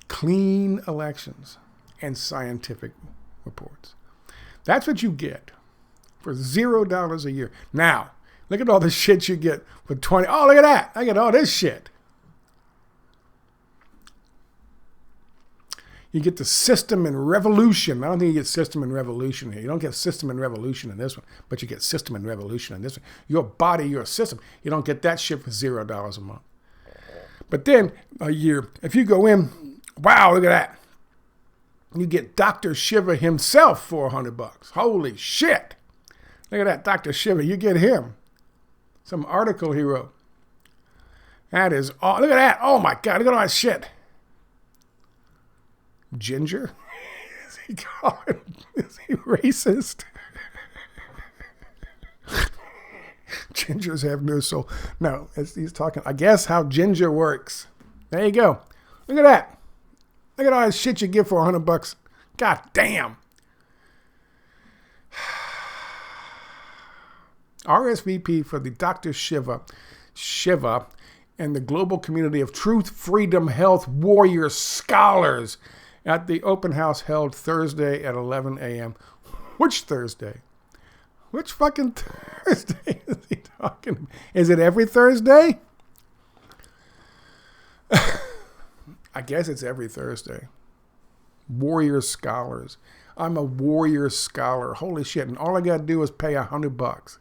Clean elections and scientific reports. That's what you get for $0 a year. Now, look at all the shit you get for 20. Oh, look at that. I get all this shit. You get the system and revolution. I don't think you get system and revolution here. You don't get system and revolution in this one, but you get system and revolution in this one. Your body, your system. You don't get that shit for $0 a month. But then a year, if you go in, wow, look at that. You get Dr. Shiva himself for $100. Holy shit. Look at that, Dr. Shiva. You get him. Some article he wrote. That is all. Look at that. Oh my God. Look at all that shit. Ginger? Is he racist? Gingers have no soul. No, he's talking, I guess, how ginger works. There you go. Look at that. Look at all that shit you get for $100. God damn. RSVP for the Dr. Shiva, and the global community of truth, freedom, health warrior scholars at the open house held Thursday at 11 a.m. Which Thursday? Which fucking Thursday is he talking about? Is it every Thursday? I guess it's every Thursday. Warrior scholars. I'm a warrior scholar. Holy shit. And all I got to do is pay $100.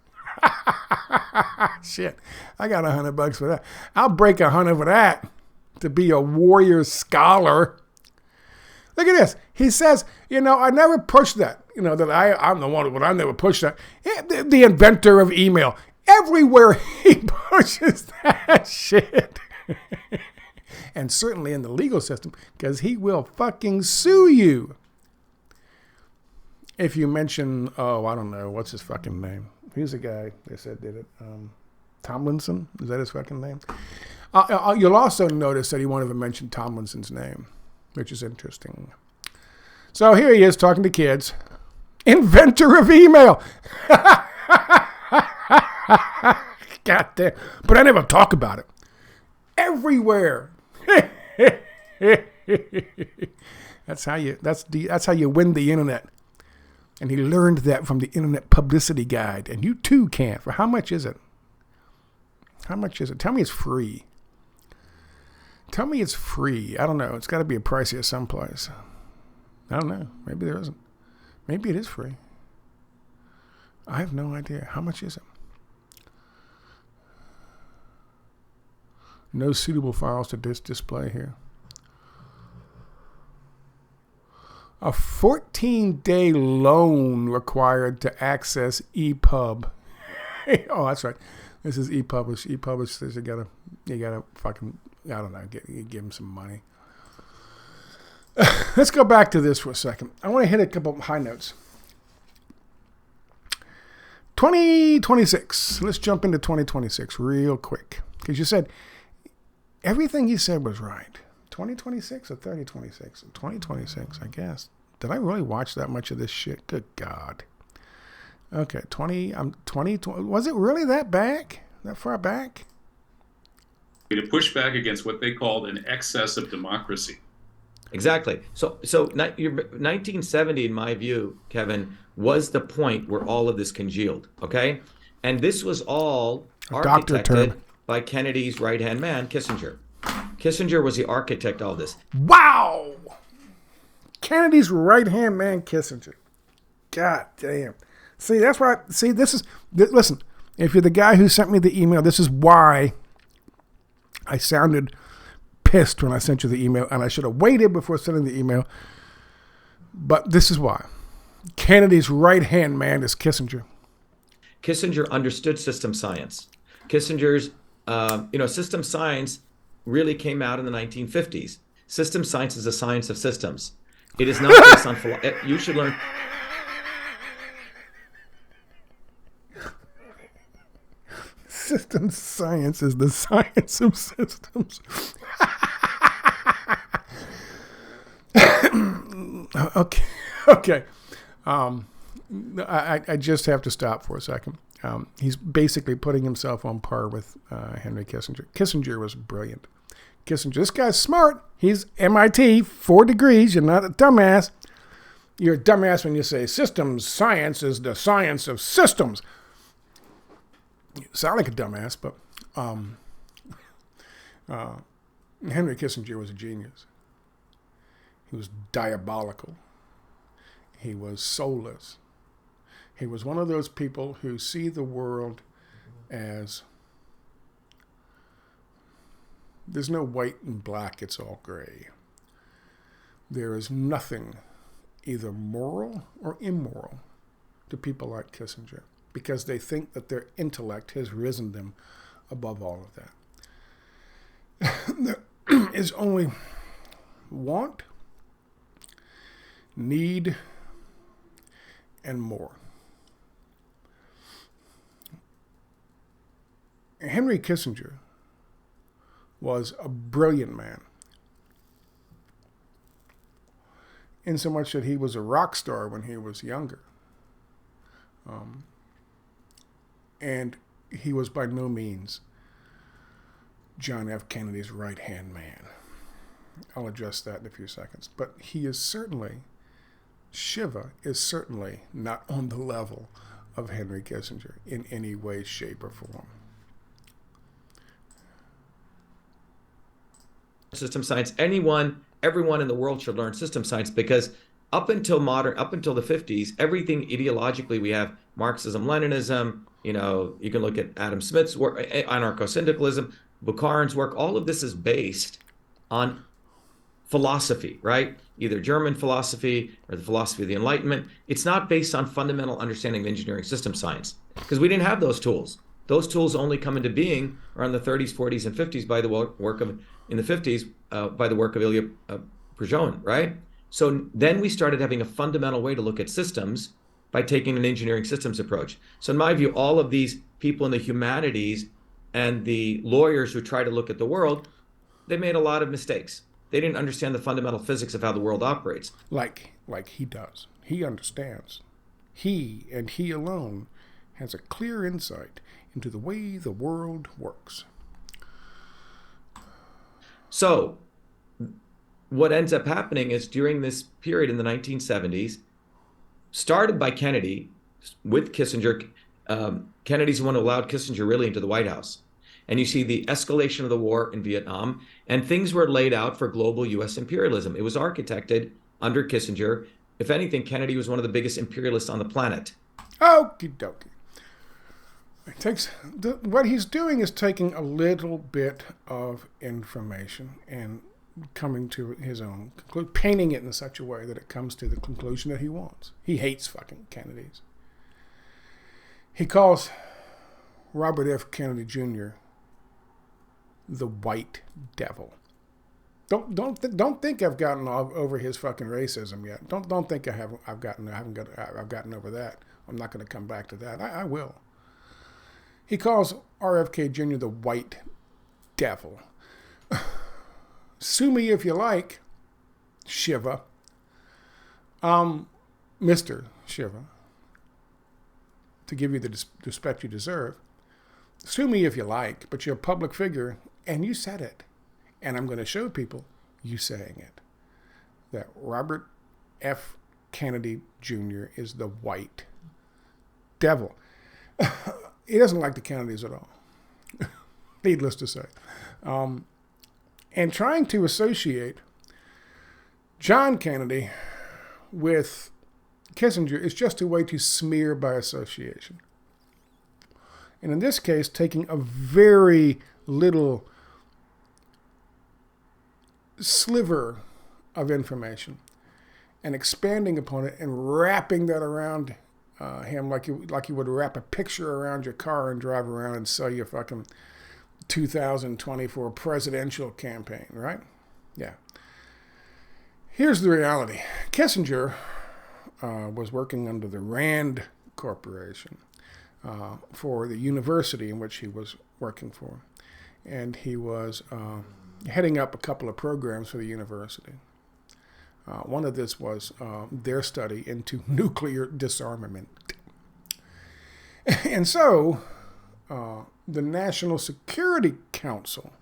Shit. I got $100 for that. I'll break 100 for that to be a warrior scholar. Look at this. He says, I never pushed that. That I'm the one, but I never pushed that. The inventor of email. Everywhere he pushes that shit. And certainly in the legal system, because he will fucking sue you. If you mention, I don't know, what's his fucking name? Who's the guy they said did it? Tomlinson? Is that his fucking name? You'll also notice that he won't even mention Tomlinson's name, which is interesting. So here he is talking to kids. Inventor of email. God damn. But I never talk about it. Everywhere. That's how you win the internet. And he learned that from the Internet Publicity Guide. And you too can. For how much is it? How much is it? Tell me it's free. Tell me it's free. I don't know. It's got to be a pricey at someplace. I don't know. Maybe there isn't. Maybe it is free. I have no idea. How much is it? No suitable files to display here. A 14-day loan required to access EPUB. Oh, that's right. This is ePublish. ePublish says you gotta fucking, I don't know, give them some money. Let's go back to this for a second. I want to hit a couple of high notes. 2026. Let's jump into 2026 real quick. Because you said everything you said was right. 2026 or 3026? 2026, I guess. Did I really watch that much of this shit? Good God. Okay, 20. Was it really that back? That far back? To push back against what they called an excess of democracy. Exactly. So 1970, in my view, Kevin, was the point where all of this congealed. Okay, and this was all architected by Kennedy's right-hand man, Kissinger. Kissinger was the architect of all this. Wow! Kennedy's right-hand man, Kissinger. God damn. See, that's why. See, listen. If you're the guy who sent me the email, this is why I sounded pissed when I sent you the email, and I should have waited before sending the email. But this is why. Kennedy's right-hand man is Kissinger. Kissinger understood system science. Kissinger's, system science really came out in the 1950s. System science is a science of systems. It is not based on philosophy. You should learn. System science is the science of systems. Okay. I just have to stop for a second. He's basically putting himself on par with Henry Kissinger. Kissinger was brilliant. This guy's smart. He's MIT, 4 degrees. You're not a dumbass. You're a dumbass when you say systems science is the science of systems. You sound like a dumbass, but Henry Kissinger was a genius. He was diabolical. He was soulless. He was one of those people who see the world as there's no white and black, it's all gray. There is nothing either moral or immoral to people like Kissinger because they think that their intellect has risen them above all of that. There is only want, need, and more. Henry Kissinger was a brilliant man, in so much that he was a rock star when he was younger. And he was by no means John F. Kennedy's right-hand man. I'll address that in a few seconds. But Shiva is certainly not on the level of Henry Kissinger in any way, shape, or form. System science. Everyone in the world should learn system science because up until the 50s, everything ideologically we have Marxism, Leninism, you can look at Adam Smith's work, anarcho-syndicalism, Bukharin's work. All of this is based on philosophy, right? Either German philosophy or the philosophy of the Enlightenment. It's not based on fundamental understanding of engineering system science because we didn't have those tools. Those tools only come into being around the 30s, 40s, and 50s by the work of Ilya Prigogine, right? So then we started having a fundamental way to look at systems by taking an engineering systems approach. So in my view, all of these people in the humanities and the lawyers who try to look at the world, they made a lot of mistakes. They didn't understand the fundamental physics of how the world operates. Like he does. He understands. He and he alone has a clear insight into the way the world works. So what ends up happening is during this period in the 1970s, started by Kennedy with Kissinger, Kennedy's the one who allowed Kissinger really into the White House. And you see the escalation of the war in Vietnam, and things were laid out for global U.S. imperialism. It was architected under Kissinger. If anything, Kennedy was one of the biggest imperialists on the planet. Okie dokie. What he's doing is taking a little bit of information and coming to his own conclusion, painting it in such a way that it comes to the conclusion that he wants. He hates fucking Kennedys. He calls Robert F. Kennedy Jr. the White Devil. Don't think I've gotten over his fucking racism yet. Don't think I've gotten over that. I'm not going to come back to that. I will. He calls RFK Jr. the White Devil. Sue me if you like, Shiva. Mr. Shiva. To give you the respect you deserve. Sue me if you like, but you're a public figure, and you said it. And I'm going to show people you saying it. That Robert F. Kennedy Jr. is the White Devil. He doesn't like the Kennedys at all. Needless to say. And trying to associate John Kennedy with Kissinger is just a way to smear by association. And in this case, taking a very little sliver of information and expanding upon it and wrapping that around him like you would wrap a picture around your car and drive around and sell your fucking 2024 presidential campaign, right? Yeah. Here's the reality. Kissinger was working under the Rand Corporation for the university in which he was working for. And he was heading up a couple of programs for the university. One of this was their study into nuclear disarmament. And so the National Security Council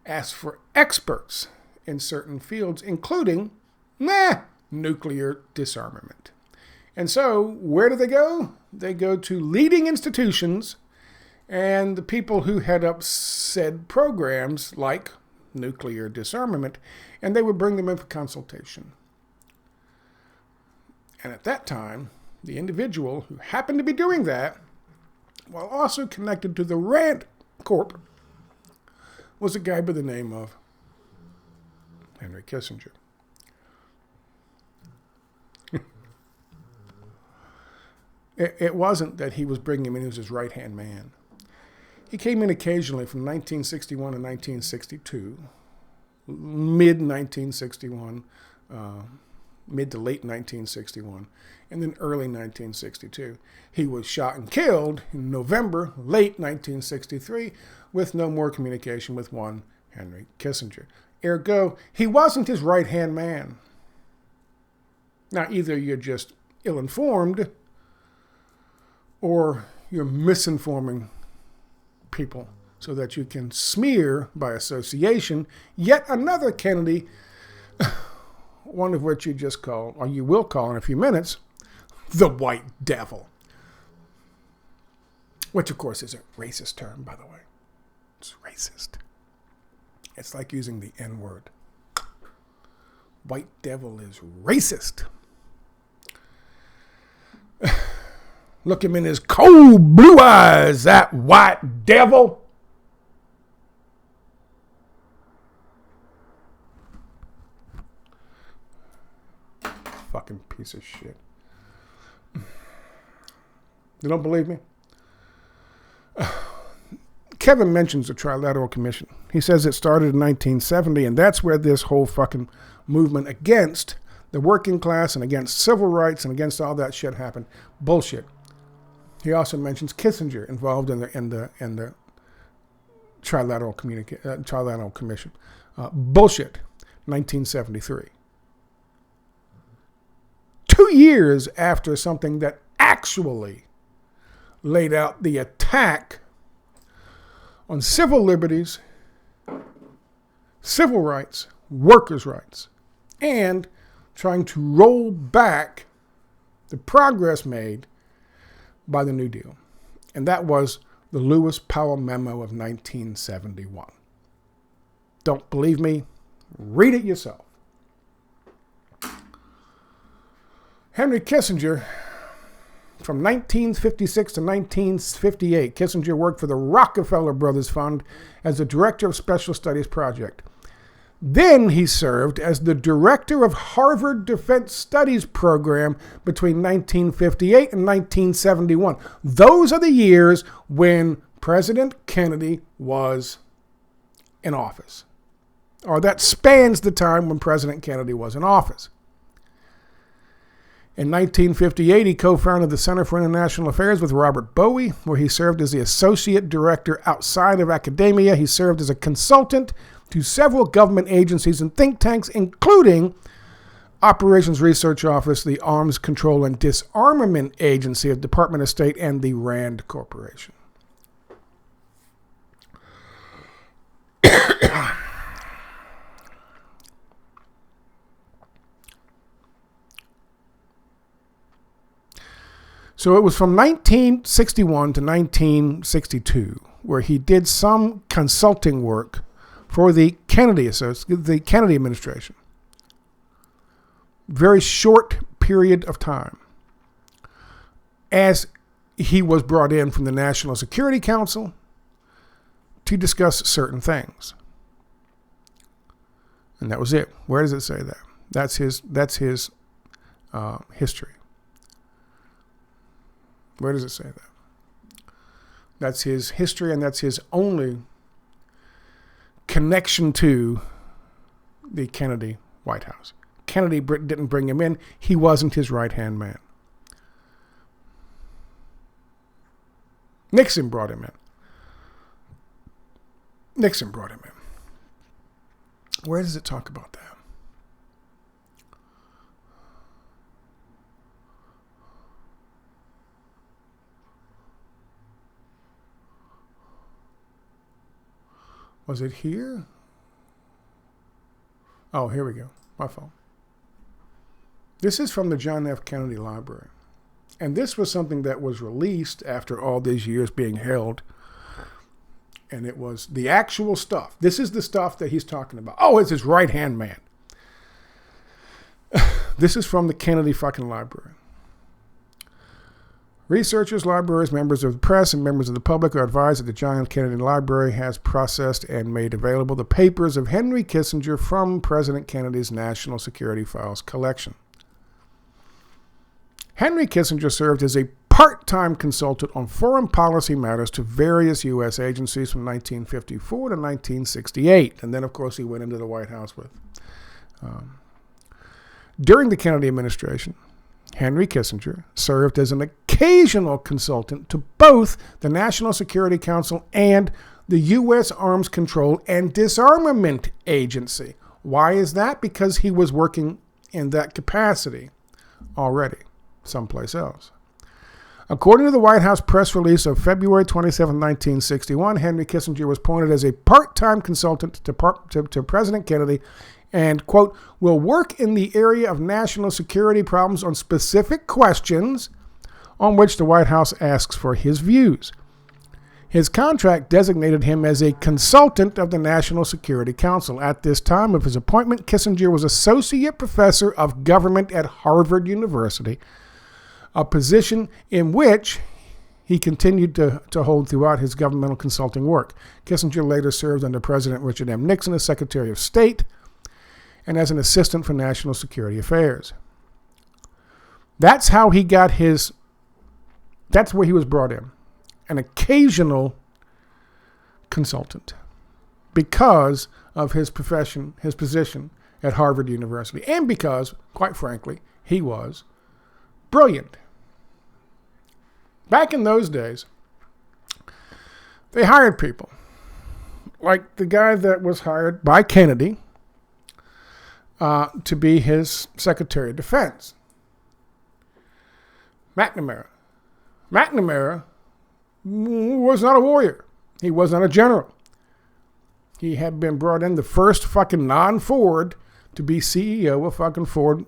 asked for experts in certain fields, including nuclear disarmament. And so where do they go? They go to leading institutions and the people who head up said programs like nuclear disarmament, and they would bring them in for consultation. And at that time, the individual who happened to be doing that, while also connected to the Rand Corp, was a guy by the name of Henry Kissinger. It wasn't that he was bringing him in as his right-hand man. He came in occasionally from 1961 to 1962, mid-1961, mid to late 1961, and then early 1962. He was shot and killed in November, late 1963, with no more communication with one Henry Kissinger. Ergo, he wasn't his right-hand man. Now, either you're just ill-informed or you're misinforming people so that you can smear by association yet another Kennedy, one of which you just call, or you will call in a few minutes, the White Devil. Which, of course, is a racist term, by the way. It's racist. It's like using the N-word. White Devil is racist. Look him in his cold blue eyes, that white devil. Fucking piece of shit. You don't believe me? Kevin mentions the Trilateral Commission. He says it started in 1970, and that's where this whole fucking movement against the working class and against civil rights and against all that shit happened. Bullshit. He also mentions Kissinger involved in the Trilateral Commission. Bullshit. 1973. 2 years after something that actually laid out the attack on civil liberties, civil rights, workers' rights, and trying to roll back the progress made by the New Deal. And that was the Lewis Powell Memo of 1971. Don't believe me? Read it yourself. Henry Kissinger, from 1956 to 1958, Kissinger worked for the Rockefeller Brothers Fund as the Director of Special Studies Project. Then he served as the director of Harvard Defense Studies Program between 1958 and 1971. Those are the years when President Kennedy was in office. Or that spans the time when President Kennedy was in office. In 1958, he co-founded the Center for International Affairs with Robert Bowie, where he served as the associate director outside of academia. He served as a consultant to several government agencies and think tanks, including Operations Research Office, the Arms Control and Disarmament Agency of Department of State, and the Rand Corporation. So it was from 1961 to 1962 where he did some consulting work for the Kennedy administration. Very short period of time as he was brought in from the National Security Council to discuss certain things. And that was it. Where does it say that? That's his history. Where does it say that? That's his history, and that's his only connection to the Kennedy White House. Kennedy didn't bring him in. He wasn't his right-hand man. Nixon brought him in. Nixon brought him in. Where does it talk about that? Was it here? Oh, here we go. My phone. This is from the John F. Kennedy Library. And this was something that was released after all these years being held. And it was the actual stuff. This is the stuff that he's talking about. Oh, it's his right-hand man. This is from the Kennedy fucking Library. Researchers, libraries, members of the press, and members of the public are advised that the John F. Kennedy Library has processed and made available the papers of Henry Kissinger from President Kennedy's National Security Files collection. Henry Kissinger served as a part-time consultant on foreign policy matters to various U.S. agencies from 1954 to 1968. And then, of course, he went into the White House with. During the Kennedy administration, Henry Kissinger served as an occasional consultant to both the National Security Council and the U.S. Arms Control and Disarmament Agency. Why is that? Because he was working in that capacity already someplace else. According to the White House press release of February 27, 1961, Henry Kissinger was appointed as a part-time consultant to President Kennedy and, quote, will work in the area of national security problems on specific questions on which the White House asks for his views. His contract designated him as a consultant of the National Security Council. At this time of his appointment, Kissinger was associate professor of government at Harvard University, a position in which he continued to hold throughout his governmental consulting work. Kissinger later served under President Richard M. Nixon as Secretary of State and as an assistant for national security affairs. That's how he got that's where he was brought in, an occasional consultant, because of his profession, his position at Harvard University, and because, quite frankly, he was brilliant. Back in those days, they hired people, like the guy that was hired by Kennedy to be his Secretary of Defense, McNamara. McNamara was not a warrior. He was not a general. He had been brought in the first fucking non-Ford to be CEO of fucking Ford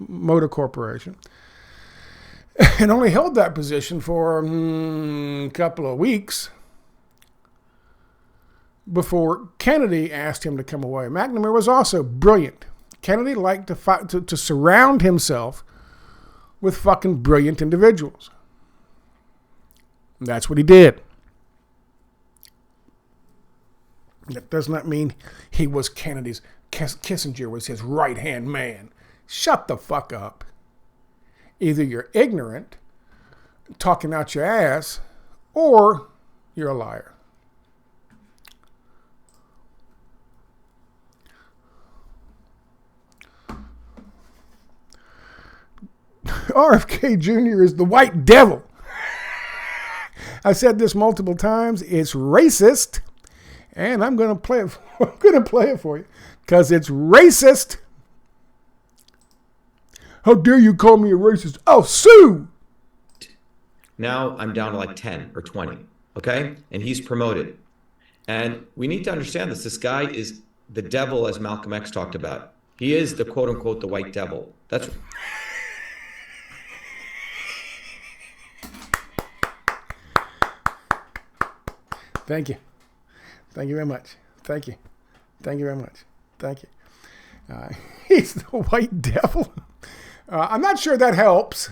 Motor Corporation, and only held that position for a couple of weeks before Kennedy asked him to come away. McNamara was also brilliant. Kennedy liked to surround himself with fucking brilliant individuals. And that's what he did. That does not mean he was Kennedy's. Kissinger was his right-hand man. Shut the fuck up. Either you're ignorant, talking out your ass, or you're a liar. RFK Jr. is the white devil. I said this multiple times. It's racist, and I'm going to play it. I'm going to play it for you because it's racist. How dare you call me a racist? Oh, sue! Now I'm down to like 10 or 20, okay? And he's promoted. And we need to understand this. This guy is the devil, as Malcolm X talked about. He is the quote-unquote the white devil. That's... Thank you. Thank you very much. Thank you. Thank you very much. Thank you. He's the white devil. I'm not sure that helps.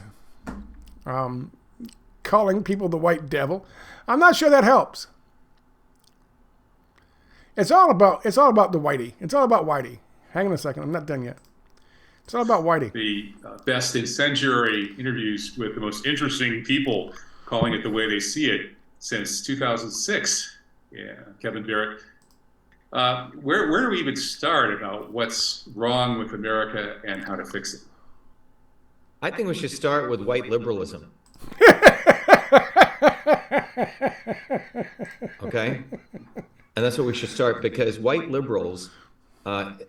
Calling people the white devil. I'm not sure that helps. It's all about the Whitey. It's all about Whitey. Hang on a second. I'm not done yet. It's all about Whitey. The best incendiary interviews with the most interesting people calling it the way they see it since 2006. Yeah, Kevin Barrett. Where do we even start about what's wrong with America and how to fix it? I think we should start with white liberalism. Okay? And that's where we should start, because white liberals,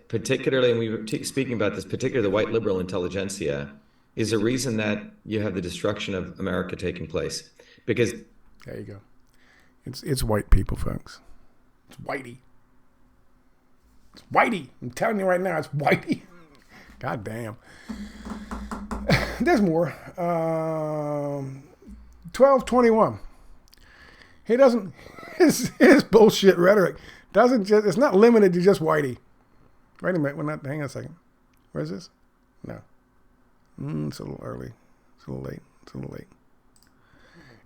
particularly, and we were speaking about this, particularly the white liberal intelligentsia, is a reason that you have the destruction of America taking place. Because there you go. It's white people, folks. It's Whitey. It's Whitey. I'm telling you right now, it's Whitey. God damn. There's more. 1221. He doesn't. His bullshit rhetoric doesn't just. It's not limited to just Whitey. Wait a minute. We're not. Hang on a second. Where is this? No. It's a little early. It's a little late.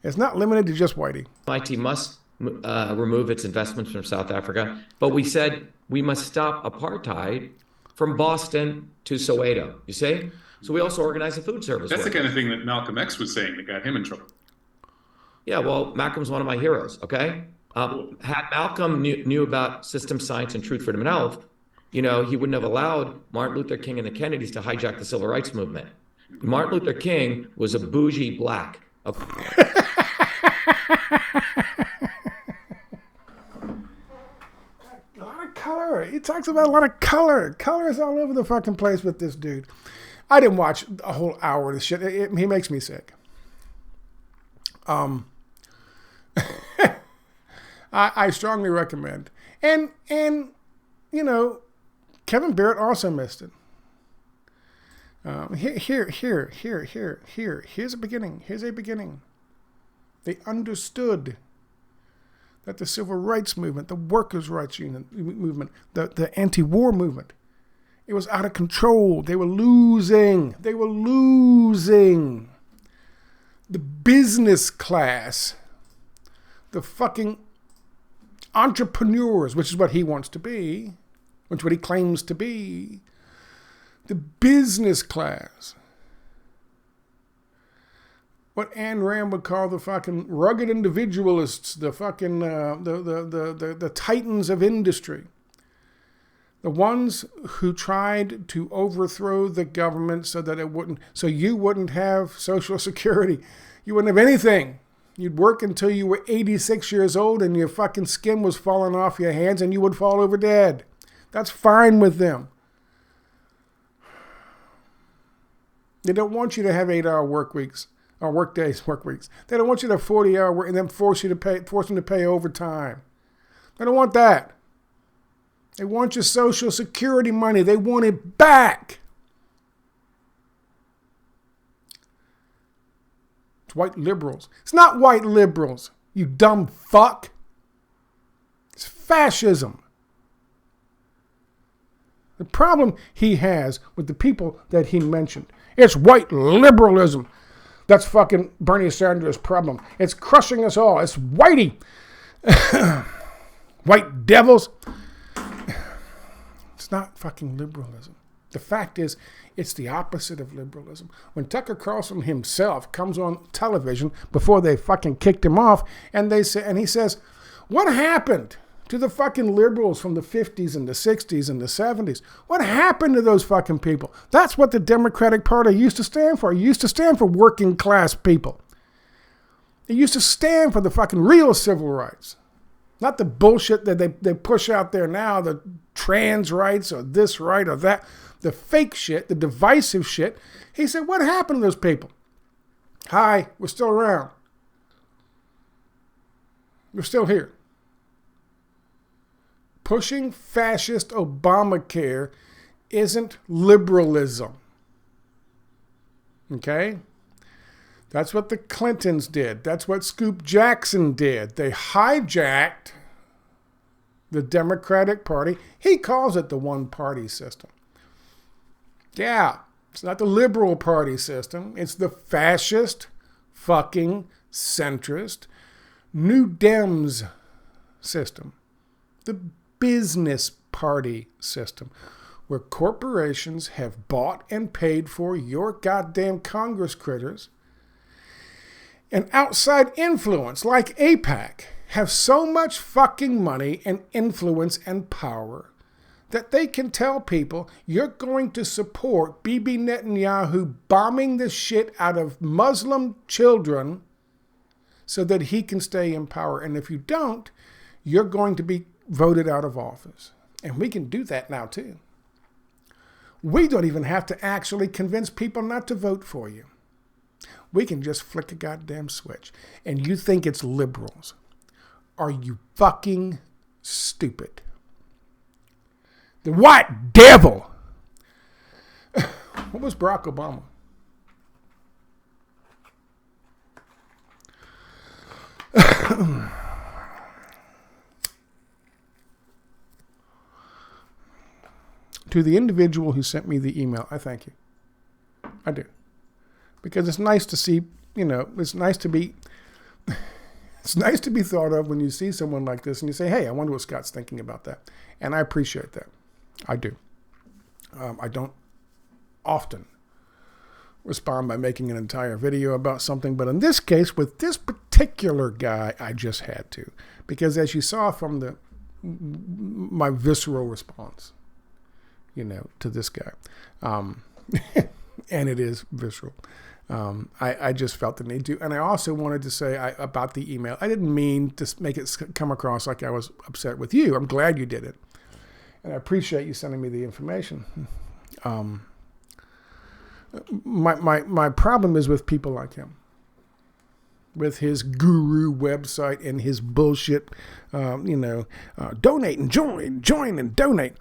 It's not limited to just Whitey. MIT must remove its investments from South Africa, but we said we must stop apartheid from Boston to Soweto. You see? So we also organize a food service. That's the kind of thing that Malcolm X was saying that got him in trouble. Yeah, well, Malcolm's one of my heroes, okay? Had Malcolm knew about system science and truth, freedom, and health, he wouldn't have allowed Martin Luther King and the Kennedys to hijack the civil rights movement. Martin Luther King was a bougie black. Okay. A lot of color. He talks about a lot of color. Color is all over the fucking place with this dude. I didn't watch a whole hour of this shit. He makes me sick. I strongly recommend. And Kevin Barrett also missed it. Here's a beginning. They understood that the civil rights movement, the workers' rights movement, the anti-war movement, it was out of control. They were losing. The business class, the fucking entrepreneurs, which is what he wants to be, which is what he claims to be, the business class, what Ayn Rand would call the fucking rugged individualists, the fucking the titans of industry, the ones who tried to overthrow the government so you wouldn't have Social Security, you wouldn't have anything. You'd work until you were 86 years old and your fucking skin was falling off your hands and you would fall over dead. That's fine with them. They don't want you to have 8-hour work weeks or work weeks. They don't want you to have 40-hour work and then force them to pay overtime. They don't want that. They want your Social Security money. They want it back. It's white liberals. It's not white liberals, you dumb fuck. It's fascism. The problem he has with the people that he mentioned, it's white liberalism. That's fucking Bernie Sanders' problem. It's crushing us all. It's Whitey. White devils. It's not fucking liberalism. The fact is, it's the opposite of liberalism. When Tucker Carlson himself comes on television before they fucking kicked him off, and he says, what happened to the fucking liberals from the 50s and the 60s and the 70s? What happened to those fucking people? That's what the Democratic Party used to stand for. It used to stand for working class people. It used to stand for the fucking real civil rights. Not the bullshit that they push out there now, the trans rights or this right or that, the fake shit, the divisive shit. He said, what happened to those people? Hi, we're still around. We're still here. Pushing fascist Obamacare isn't liberalism. Okay? That's what the Clintons did. That's what Scoop Jackson did. They hijacked the Democratic Party. He calls it the one-party system. Yeah, It's not the Liberal Party system. It's the fascist, fucking centrist, New Dems system. The business party system, where corporations have bought and paid for your goddamn Congress critters, and outside influence like AIPAC have so much fucking money and influence and power that they can tell people you're going to support Bibi Netanyahu bombing the shit out of Muslim children so that he can stay in power. And if you don't, you're going to be voted out of office. And we can do that now too. We don't even have to actually convince people not to vote for you. We can just flick a goddamn switch. And you think it's liberals. Are you fucking stupid? The white devil. What was Barack Obama? To the individual who sent me the email, I thank you. I do. Because it's nice to see, it's nice to be thought of when you see someone like this and you say, hey, I wonder what Scott's thinking about that. And I appreciate that. I do. I don't often respond by making an entire video about something, but in this case, with this particular guy, I just had to. Because as you saw from my visceral response, to this guy, and it is visceral, I just felt the need to. And I also wanted to say about the email, I didn't mean to make it come across like I was upset with you. I'm glad you did it. And I appreciate you sending me the information. My problem is with people like him, with his guru website and his bullshit, donate and join and donate.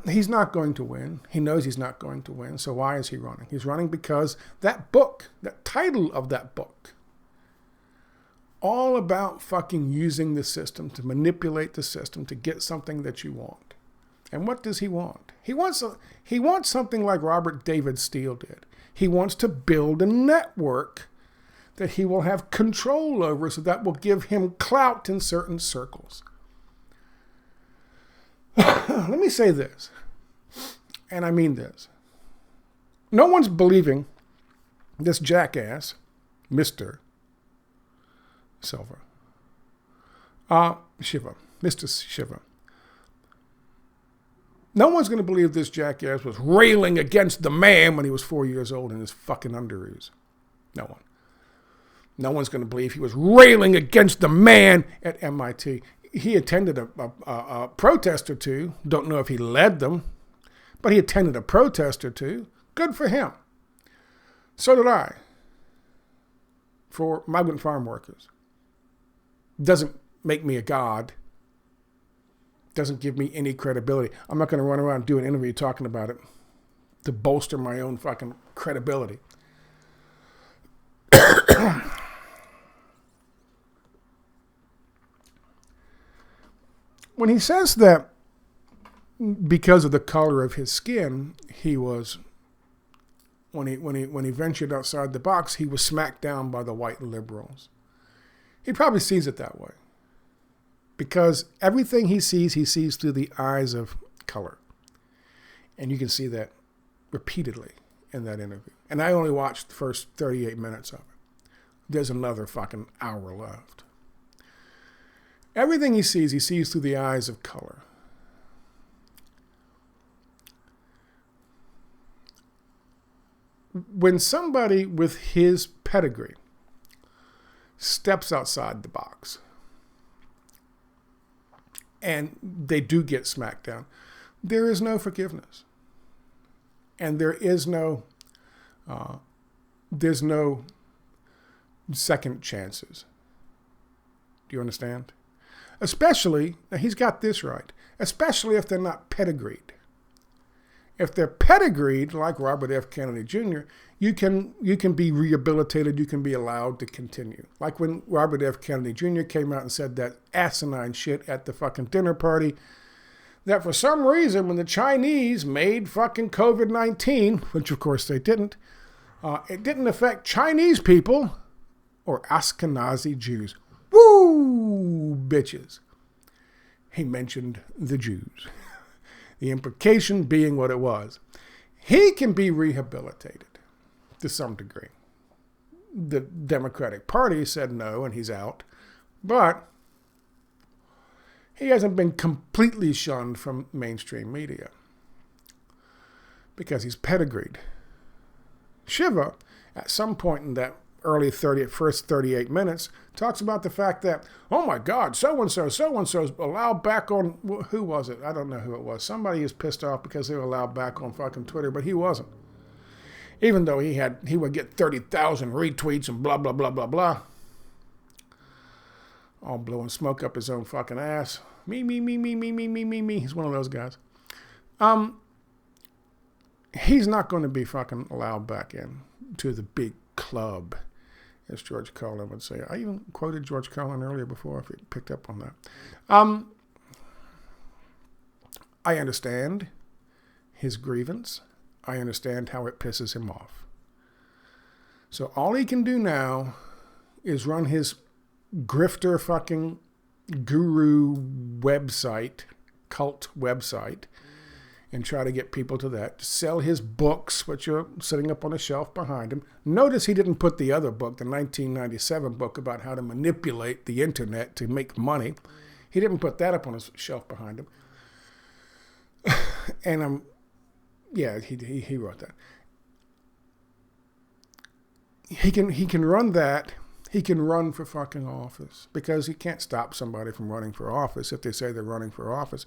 He's not going to win. He knows he's not going to win. So why is he running? He's running because that book, that title of that book, all about fucking using the system to manipulate the system to get something that you want. And what does he want? He wants something like Robert David Steele did. He wants to build a network that he will have control over, so that will give him clout in certain circles. Let me say this, and I mean this. No one's believing this jackass, Mr. Silva. Shiva. Mr. Shiva. No one's going to believe this jackass was railing against the man when he was 4 years old in his fucking underoos. No one. No one's going to believe he was railing against the man at MIT. He attended a protest or two. Don't know if he led them, but he attended a protest or two. Good for him. So did I. For migrant farm workers. Doesn't make me a god. Doesn't give me any credibility. I'm not going to run around and do an interview talking about it to bolster my own fucking credibility. When he says that because of the color of his skin, he was, when he ventured outside the box, he was smacked down by the white liberals. He probably sees it that way. Because everything he sees through the eyes of color. And you can see that repeatedly in that interview. And I only watched the first 38 minutes of it. There's another fucking hour left. Everything he sees through the eyes of color. When somebody with his pedigree steps outside the box and they do get smacked down, there is no forgiveness. And there's no second chances. Do you understand? Especially, now he's got this right, especially if they're not pedigreed. If they're pedigreed, like Robert F. Kennedy Jr., you can be rehabilitated, you can be allowed to continue. Like when Robert F. Kennedy Jr. came out and said that asinine shit at the fucking dinner party that for some reason, when the Chinese made fucking COVID-19, which of course they didn't, it didn't affect Chinese people or Ashkenazi Jews. Woo, bitches. He mentioned the Jews. The implication being what it was. He can be rehabilitated to some degree. The Democratic Party said no, and he's out. But he hasn't been completely shunned from mainstream media because he's pedigreed. Shiva, at some point in that first 38 minutes, talks about the fact that, oh my God, so-and-so's allowed back on, who was it? I don't know who it was. Somebody is pissed off because they were allowed back on fucking Twitter, but he wasn't. Even though he would get 30,000 retweets and blah, blah, blah, blah, blah. All blowing smoke up his own fucking ass. Me. He's one of those guys. He's not going to be fucking allowed back in to the big club, as George Carlin would say. I even quoted George Carlin earlier before, if you picked up on that. I understand his grievance. I understand how it pisses him off. So all he can do now is run his grifter fucking guru website, cult website, and try to get people to that. Sell his books, which are sitting up on a shelf behind him. Notice he didn't put the other book, the 1997 book about how to manipulate the internet to make money. He didn't put that up on his shelf behind him. And he wrote that. He can run that. He can run for fucking office because he can't stop somebody from running for office if they say they're running for office,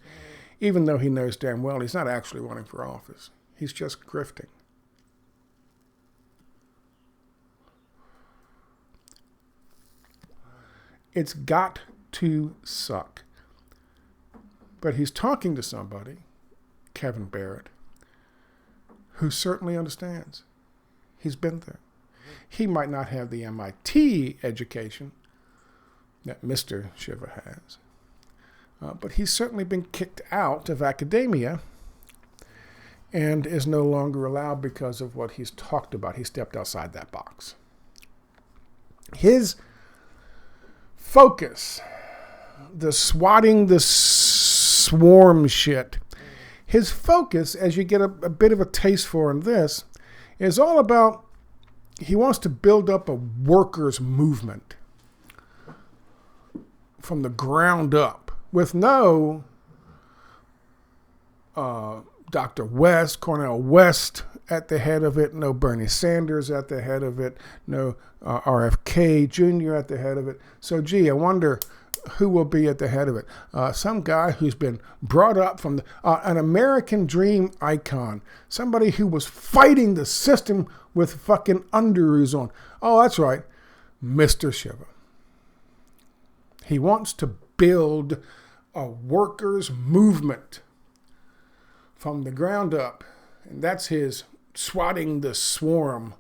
even though he knows damn well he's not actually running for office. He's just grifting. It's got to suck. But he's talking to somebody, Kevin Barrett, who certainly understands. He's been there. He might not have the MIT education that Mr. Shiva has, but he's certainly been kicked out of academia and is no longer allowed because of what he's talked about. He stepped outside that box. His focus, the swatting the swarm shit, his focus, as you get a bit of a taste for in this, is all about he wants to build up a workers' movement from the ground up with no Dr. West, Cornel West at the head of it, no Bernie Sanders at the head of it, no RFK Jr. at the head of it. So, I wonder who will be at the head of it. Some guy who's been brought up from an American dream icon, somebody who was fighting the system with fucking underoos on. Oh, that's right, Mr. Shiva. He wants to build a workers' movement from the ground up, and that's his swatting the swarm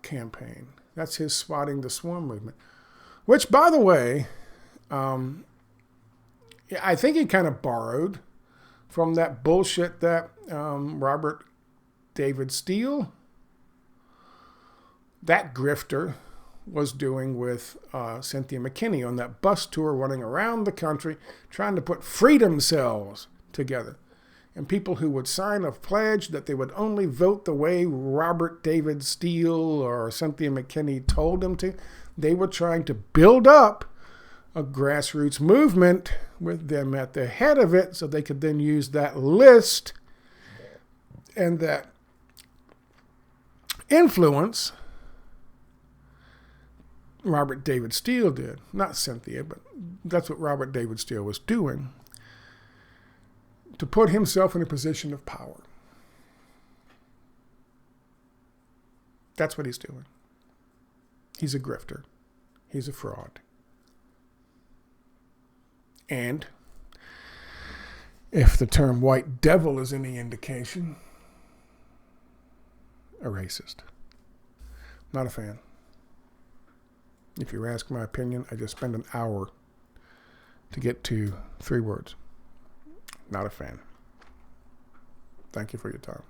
campaign. That's his swatting the swarm movement, which, by the way, I think he kind of borrowed from that bullshit that Robert David Steele, that grifter, was doing with Cynthia McKinney on that bus tour running around the country trying to put freedom cells together. And people who would sign a pledge that they would only vote the way Robert David Steele or Cynthia McKinney told them to, they were trying to build up a grassroots movement with them at the head of it so they could then use that list and that influence. Robert David Steele did, not Cynthia, but that's what Robert David Steele was doing to put himself in a position of power. That's what he's doing. He's a grifter. He's a fraud. And if the term white devil is any indication, a racist. Not a fan. If you ask my opinion, I just spend an hour to get to 3 words. Not a fan. Thank you for your time.